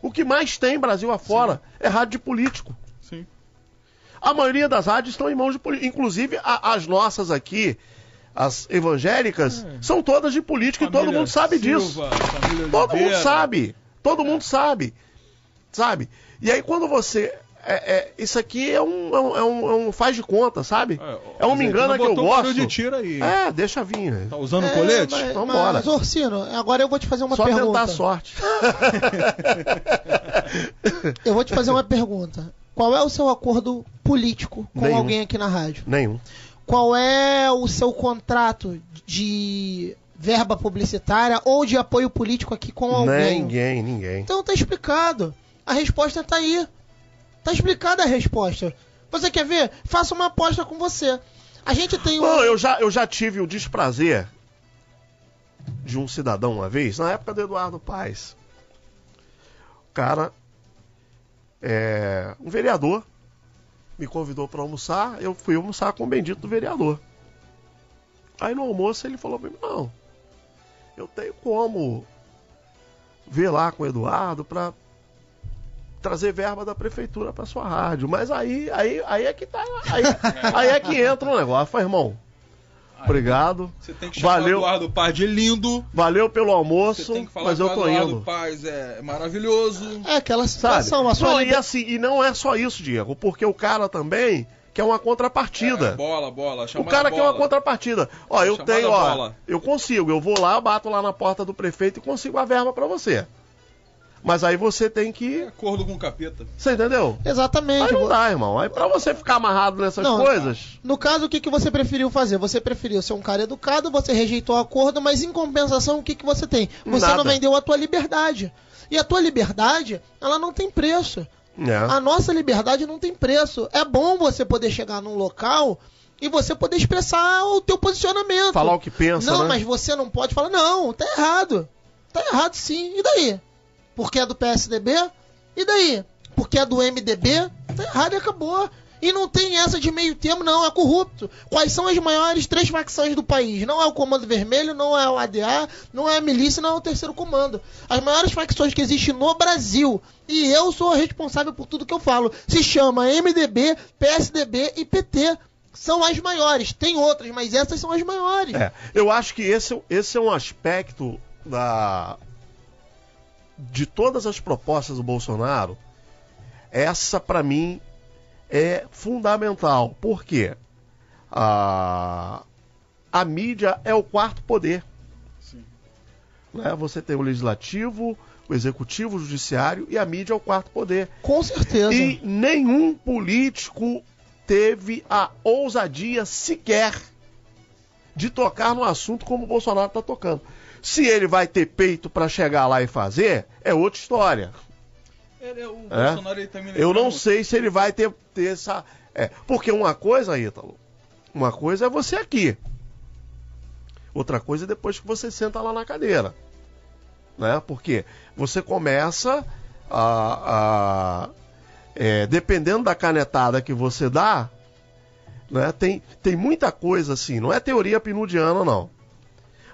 O que mais tem Brasil afora é rádio de político. Sim. A maioria das rádios estão em mãos de políticos. Inclusive as nossas aqui, as evangélicas, são todas de político e todo mundo sabe disso. Todo mundo sabe. Todo mundo sabe. Sabe? E aí quando você... isso aqui é um faz de conta, sabe? É um me engana que eu gosto. De tiro aí. Deixa vir. Tá usando colete? Então bora. Mas, Orsino, agora eu vou te fazer uma pergunta. Só tentar a sorte. Eu vou te fazer uma pergunta. Qual é o seu acordo político com alguém aqui na rádio? Nenhum. Qual é o seu contrato de verba publicitária ou de apoio político aqui com alguém? Ninguém. Então tá explicado. A resposta tá aí. Tá explicada a resposta. Você quer ver? Faça uma aposta com você. A gente tem Não, eu já tive o desprazer de um cidadão uma vez, na época do Eduardo Paes. O cara, um vereador, me convidou para almoçar, eu fui almoçar com o bendito do vereador. Aí no almoço ele falou para mim, não, eu tenho como ver lá com o Eduardo para trazer verba da prefeitura para sua rádio, mas aí é que tá, aí é que entra o negócio. Eu falei, irmão, obrigado. Você tem que chamar o Eduardo Paes de lindo. Valeu pelo almoço, mas eu tô indo. O Eduardo Paes é maravilhoso. É aquela situação, e não é só isso, Diego, porque o cara também quer uma contrapartida. Bola. O cara quer uma contrapartida. Ó, eu tenho, eu consigo, eu vou lá, eu bato lá na porta do prefeito e consigo a verba para você. Mas aí você tem que... acordo com o capeta. Você entendeu? Exatamente. Aí não dá, irmão. Aí pra você ficar amarrado nessas coisas... No caso, o que você preferiu fazer? Você preferiu ser um cara educado, você rejeitou o acordo, mas em compensação, o que você tem? Você não vendeu a tua liberdade. E a tua liberdade, ela não tem preço. A nossa liberdade não tem preço. É bom você poder chegar num local e você poder expressar o teu posicionamento. Falar o que pensa, Não, mas você não pode falar, não, tá errado. Tá errado sim. E daí? Porque é do PSDB? E daí? Porque é do MDB? Tá errado e acabou. E não tem essa de meio termo, não. É corrupto. Quais são as maiores 3 facções do país? Não é o Comando Vermelho, não é o ADA, não é a milícia, não é o Terceiro Comando. As maiores facções que existem no Brasil. E eu sou responsável por tudo que eu falo. Se chama MDB, PSDB e PT. São as maiores. Tem outras, mas essas são as maiores. Eu acho que esse é um aspecto de todas as propostas do Bolsonaro, essa para mim é fundamental. Por quê? A mídia é o quarto poder. Sim. Né? Você tem o legislativo, o executivo, o judiciário e a mídia é o quarto poder. Com certeza. E nenhum político teve a ousadia sequer de tocar no assunto como o Bolsonaro está tocando. Se ele vai ter peito para chegar lá e fazer, é outra história. Bolsonaro, ele também eu não sei se ele vai ter essa... porque uma coisa, Ítalo, uma coisa é você aqui. Outra coisa é depois que você senta lá na cadeira. Né? Porque você começa dependendo da canetada que você dá, né? Tem muita coisa assim, não é teoria pinudiana, não.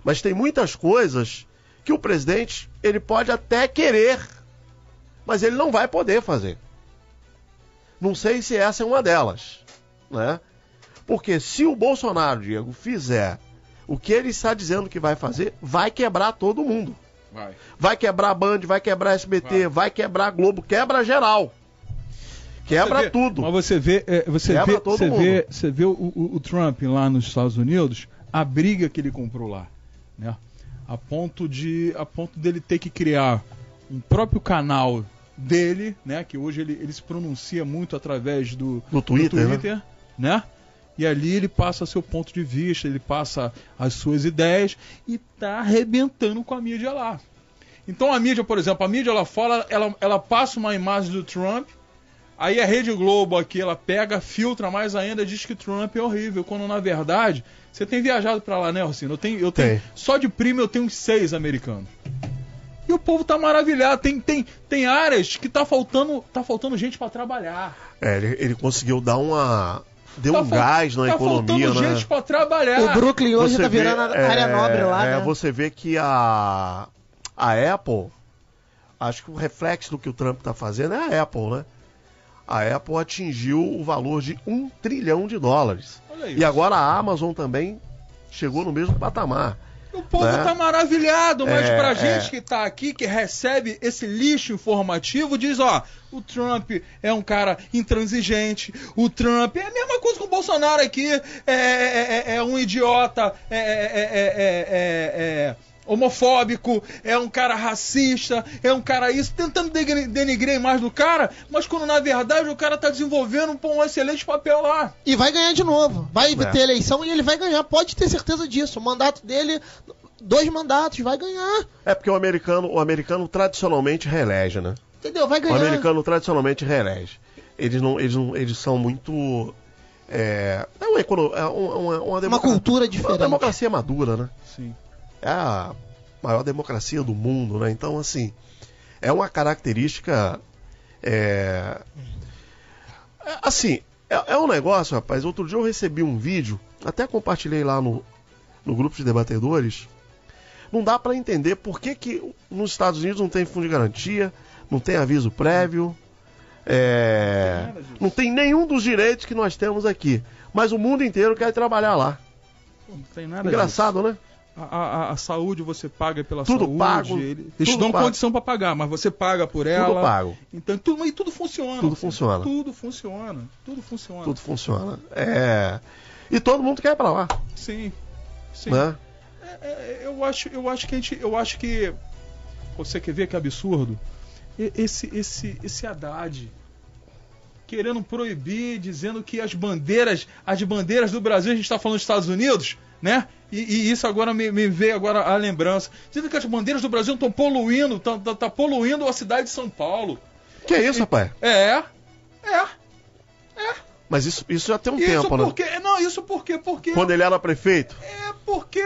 Mas tem muitas coisas que o presidente, ele pode até querer, mas ele não vai poder fazer. Não sei se essa é uma delas, né? Porque se o Bolsonaro, Diego, fizer o que ele está dizendo que vai fazer, vai quebrar todo mundo. Vai quebrar a Band, vai quebrar a SBT, vai quebrar a Globo, quebra geral. Quebra tudo. Mas você vê o Trump lá nos Estados Unidos, a briga que ele comprou lá. Né? A ponto dele ter que criar um próprio canal dele, né? Que hoje ele se pronuncia muito através do Twitter, né? E ali ele passa seu ponto de vista, ele passa as suas ideias e tá arrebentando com a mídia lá. Então a mídia, por exemplo, a mídia lá fora, ela passa uma imagem do Trump, aí a Rede Globo aqui, ela pega, filtra mais ainda, diz que Trump é horrível, quando na verdade, você tem viajado pra lá, né, Rossino? Eu tenho só de primo eu tenho uns 6 americanos. E o povo tá maravilhado, tem áreas que tá faltando gente pra trabalhar. Ele conseguiu dar deu um gás na economia, né? Gente pra trabalhar. O Brooklyn hoje tá virando área nobre lá, né? Você vê que a Apple, acho que o reflexo do que o Trump tá fazendo é a Apple, né? A Apple atingiu o valor de $1 trilhão. E agora a Amazon também chegou no mesmo patamar. O povo tá maravilhado, mas pra gente que tá aqui, que recebe esse lixo informativo, diz, o Trump é um cara intransigente, o Trump é a mesma coisa que o Bolsonaro aqui, é um idiota, homofóbico, é um cara racista, é um cara isso, tentando denigrar a imagem do cara, mas quando na verdade o cara tá desenvolvendo um excelente papel lá. E vai ganhar de novo. Vai ter eleição e ele vai ganhar, pode ter certeza disso. O mandato dele, 2 mandatos, vai ganhar. É porque o americano tradicionalmente reelege, né? Entendeu? Vai ganhar. O americano tradicionalmente reelege. Eles são muito... uma cultura diferente. Uma democracia madura, né? Sim. É a maior democracia do mundo, né? Então, assim, é uma característica... É um negócio, rapaz. Outro dia eu recebi um vídeo, até compartilhei lá no grupo de debatedores. Não dá para entender por que nos Estados Unidos não tem fundo de garantia, não tem aviso prévio, não tem nenhum dos direitos que nós temos aqui. Mas o mundo inteiro quer trabalhar lá. Não tem nada engraçado, disso. Né? A saúde você paga pela tudo saúde. Pago, eles te dão condição para pagar, mas você paga por ela. Tudo pago. Então tudo funciona. Tudo funciona. Tudo funciona. Tudo funciona. Tudo funciona. E todo mundo quer ir para lá. Sim. Né? Eu acho que você quer ver que absurdo? Esse Haddad querendo proibir, dizendo que as bandeiras do Brasil, a gente está falando dos Estados Unidos, né? E isso agora me veio agora a lembrança. Dizendo que as bandeiras do Brasil estão poluindo, tá poluindo a cidade de São Paulo. Que é isso, rapaz? Mas isso já tem um tempo, né? Isso porque... Quando ele era prefeito? Porque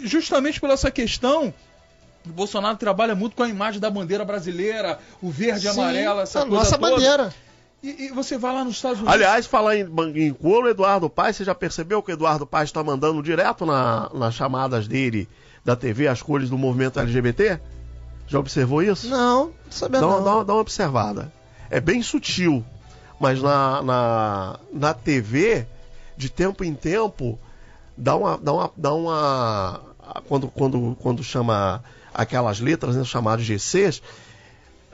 justamente por essa questão, o Bolsonaro trabalha muito com a imagem da bandeira brasileira, o verde e amarelo, essa coisa nossa toda. Bandeira. E você vai lá nos Estados Unidos... Aliás, falar em coro, Eduardo Paes, você já percebeu que o Eduardo Paes está mandando direto nas chamadas dele da TV as cores do movimento LGBT? Já observou isso? Não sabia não. Dá uma observada. É bem sutil, mas na TV, de tempo em tempo, dá uma quando chama aquelas letras, né, chamadas GCs,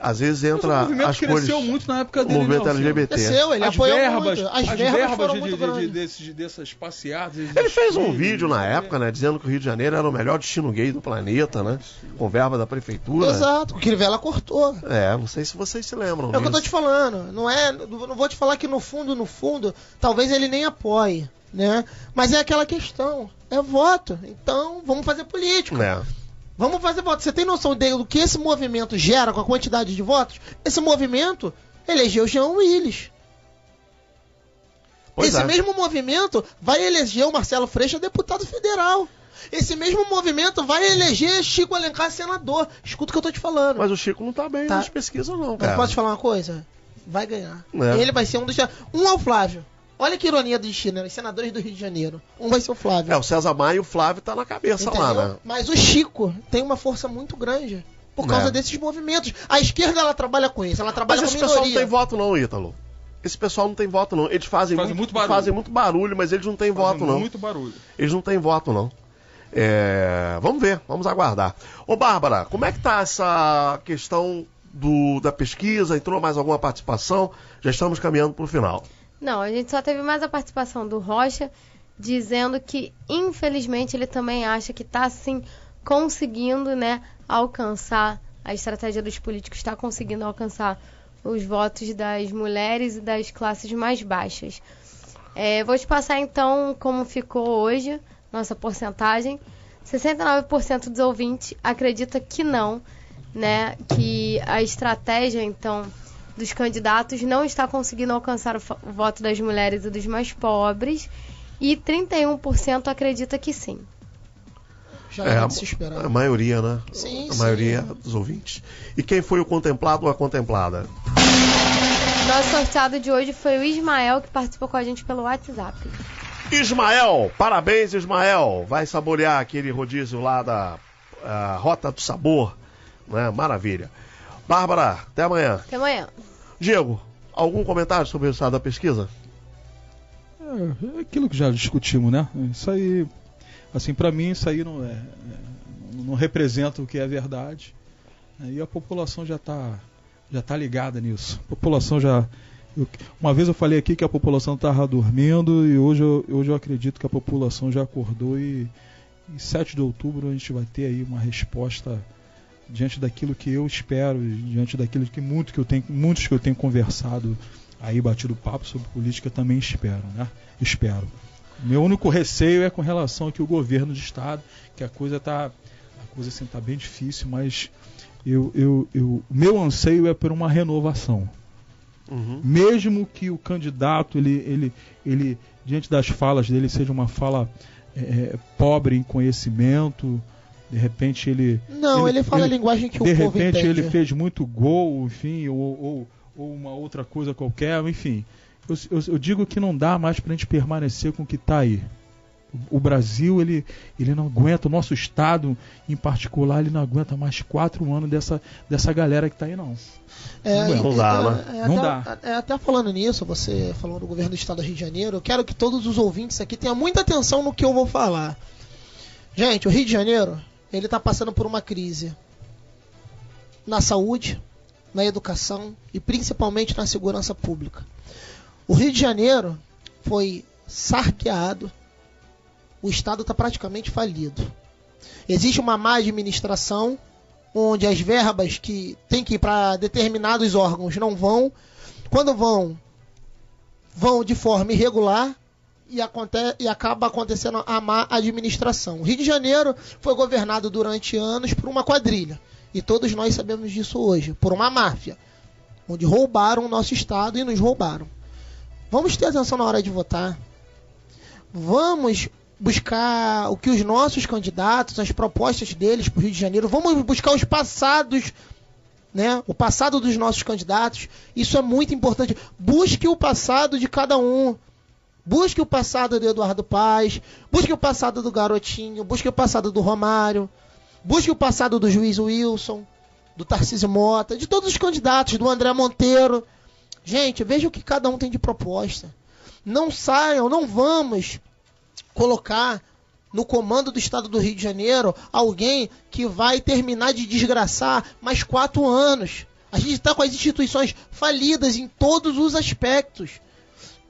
às vezes entra as cores... O movimento cresceu muito na época dele. O movimento LGBT. Cresceu, ele apoiou muito. As verbas dessas passeadas... Ele fez um vídeo na época, né, dizendo que o Rio de Janeiro era o melhor destino gay do planeta, né? Com verba da prefeitura. Exato, o Crivella cortou. Não sei se vocês se lembram. É o que eu tô te falando. Não vou te falar que no fundo, talvez ele nem apoie, né? Mas é aquela questão. É voto. Então, vamos fazer política. Vamos fazer voto. Você tem noção do que esse movimento gera com a quantidade de votos? Esse movimento elegeu Jean Willis. Esse mesmo movimento vai eleger o Marcelo Freixo deputado federal. Esse mesmo movimento vai eleger Chico Alencar senador. Escuta o que eu tô te falando. Mas o Chico não tá bem nas pesquisas não, cara. Mas posso te falar uma coisa? Vai ganhar. Ele vai ser um dos... Um é o Flávio. Olha que ironia do destino, né? Os senadores do Rio de Janeiro. Um vai ser o Flávio. O César Maia e o Flávio tá na cabeça. Entendeu? Lá, né? Mas o Chico tem uma força muito grande por causa desses movimentos. A esquerda, ela trabalha com isso, ela trabalha com minoria. Mas esse pessoal não tem voto não, Ítalo. Esse pessoal não tem voto não. Eles fazem muito barulho, mas eles não têm voto não. Muito barulho. Eles não têm voto não. Vamos ver, vamos aguardar. Ô Bárbara, como é que tá essa questão da pesquisa? Entrou mais alguma participação? Já estamos caminhando pro final. Não, a gente só teve mais a participação do Rocha, dizendo que, infelizmente, ele também acha que está, sim, conseguindo, né, alcançar, a estratégia dos políticos está conseguindo alcançar os votos das mulheres e das classes mais baixas. Vou te passar, então, como ficou hoje, nossa porcentagem. 69% dos ouvintes acredita que não. né, que a estratégia, então, dos candidatos não está conseguindo alcançar o voto das mulheres e dos mais pobres, e 31% acredita que sim. Já era de se esperar. A maioria, né? Sim, a maioria dos ouvintes. E quem foi o contemplado ou a contemplada? Nosso sorteado de hoje foi o Ismael, que participou com a gente pelo WhatsApp. Ismael, parabéns, Ismael. Vai saborear aquele rodízio lá da Rota do Sabor, né? Maravilha. Bárbara, até amanhã. Até amanhã. Diego, algum comentário sobre o resultado da pesquisa? É aquilo que já discutimos, né? Isso aí, assim, para mim, isso aí não representa o que é verdade. E a população já tá ligada nisso. A população uma vez eu falei aqui que a população estava dormindo, e hoje eu acredito que a população já acordou, e em 7 de outubro a gente vai ter aí uma resposta diante daquilo que eu espero, diante daquilo que muitos que eu tenho conversado aí, batido papo sobre política, também espero, né? Espero. Meu único receio é com relação a que o governo de estado, que a coisa tá bem difícil, mas meu anseio é por uma renovação. Uhum. Mesmo que o candidato, ele diante das falas dele, seja uma fala pobre em conhecimento, de repente ele fala a linguagem que o povo entende. De repente ele fez muito gol, enfim, ou uma outra coisa qualquer, enfim. Eu digo que não dá mais pra gente permanecer com o que tá aí. O Brasil, ele não aguenta, o nosso estado em particular, ele não aguenta mais 4 anos dessa galera que tá aí, não. Não dá, né? Não dá. Até falando nisso, você falando do governo do estado do Rio de Janeiro, eu quero que todos os ouvintes aqui tenham muita atenção no que eu vou falar. Gente, o Rio de Janeiro, ele tá passando por uma crise na saúde, na educação e principalmente na segurança pública. O Rio de Janeiro foi saqueado. O Estado está praticamente falido. Existe uma má administração, onde as verbas que tem que ir para determinados órgãos não vão. Quando vão de forma irregular e acaba acontecendo a má administração. O Rio de Janeiro foi governado durante anos por uma quadrilha. E todos nós sabemos disso hoje. Por uma máfia. Onde roubaram o nosso Estado e nos roubaram. Vamos ter atenção na hora de votar. Vamos buscar o que os nossos candidatos, as propostas deles para o Rio de Janeiro, vamos buscar os passados, né? O passado dos nossos candidatos. Isso é muito importante. Busque o passado de cada um. Busque o passado do Eduardo Paes, busque o passado do Garotinho, busque o passado do Romário, busque o passado do juiz Wilson, do Tarcísio Mota, de todos os candidatos, do André Monteiro. Gente, veja o que cada um tem de proposta. Não saiam, não vamos colocar no comando do estado do Rio de Janeiro alguém que vai terminar de desgraçar mais 4 anos. A gente está com as instituições falidas em todos os aspectos.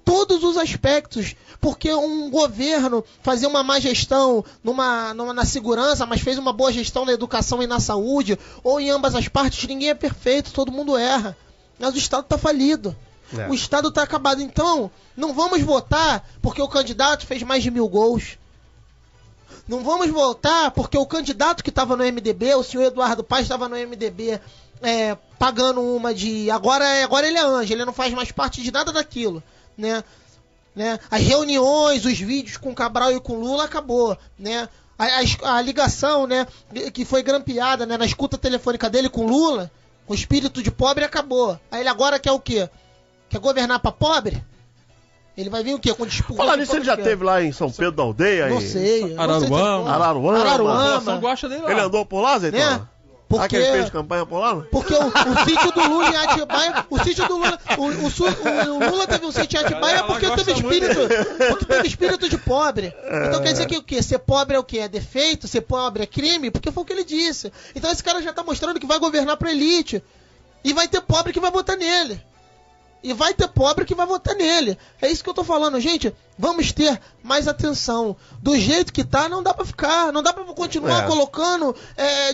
Todos os aspectos. Porque um governo fazer uma má gestão na segurança, mas fez uma boa gestão na educação e na saúde, ou em ambas as partes, ninguém é perfeito, todo mundo erra. Mas o estado está falido. O Estado está acabado. Então, não vamos votar porque o candidato fez mais de 1000 gols. Não vamos votar porque o candidato que estava no MDB, o senhor Eduardo Paes, estava no MDB pagando uma de... Agora ele é anjo, ele não faz mais parte de nada daquilo. Né? As reuniões, os vídeos com Cabral e com Lula, acabou. Né? A ligação, né, que foi grampeada, né, na escuta telefônica dele com Lula, com espírito de pobre, acabou. Aí ele agora quer o quê? Quer governar pra pobre? Ele vai vir o quê? Com disputa. Falar nisso, ele já teve lá em São Pedro da Aldeia? Não sei. Araruama. Gosta dele lá. Ele andou por lá, Zé? Né? Porque ele fez campanha por lá? Porque o sítio do Lula em Atibaia, o sítio do Lula, o Lula teve um sítio em Atibaia porque teve espírito de pobre. Então quer dizer que o quê? Ser pobre é o quê? É defeito? Ser pobre é crime? Porque foi o que ele disse. Então esse cara já tá mostrando que vai governar pra elite. E vai ter pobre que vai votar nele. E vai ter pobre que vai votar nele. É isso que eu tô falando, gente. Vamos ter mais atenção. Do jeito que tá, não dá pra ficar. Não dá pra continuar colocando...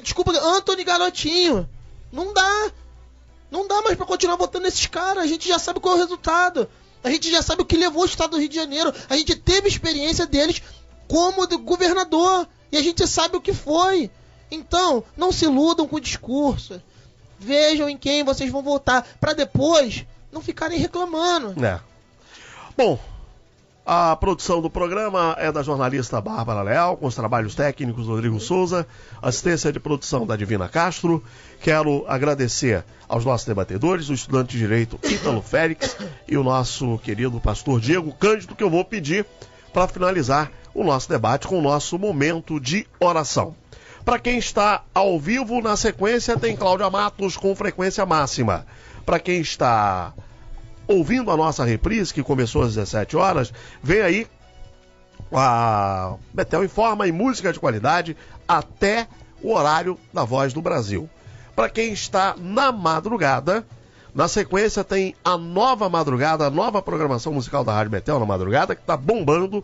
desculpa, Antony Garotinho. Não dá. Não dá mais pra continuar votando nesses caras. A gente já sabe qual é o resultado. A gente já sabe o que levou o estado do Rio de Janeiro. A gente teve experiência deles como governador. E a gente sabe o que foi. Então, não se iludam com o discurso. Vejam em quem vocês vão votar, para depois não ficarem reclamando. Bom, a produção do programa é da jornalista Bárbara Leal, com os trabalhos técnicos do Rodrigo Souza, assistência de produção da Divina Castro. Quero agradecer aos nossos debatedores, o estudante de Direito Ítalo Félix e o nosso querido pastor Diego Cândido, que eu vou pedir para finalizar o nosso debate com o nosso momento de oração. Para quem está ao vivo, na sequência tem Cláudia Matos com frequência máxima. Para quem está ouvindo a nossa reprise, que começou às 17 horas, vem aí a Betel Informa e música de qualidade até o horário da Voz do Brasil. Para quem está na madrugada, na sequência tem a nova madrugada, a nova programação musical da Rádio Betel na madrugada, que está bombando,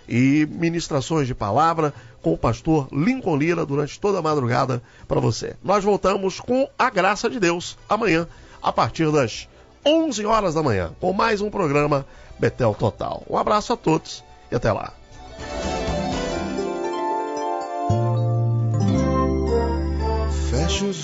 e ministrações de palavra com o pastor Lincoln Lira durante toda a madrugada para você. Nós voltamos com a graça de Deus amanhã, a partir das 11 horas da manhã, com mais um programa Betel Total. Um abraço a todos e até lá. Feche os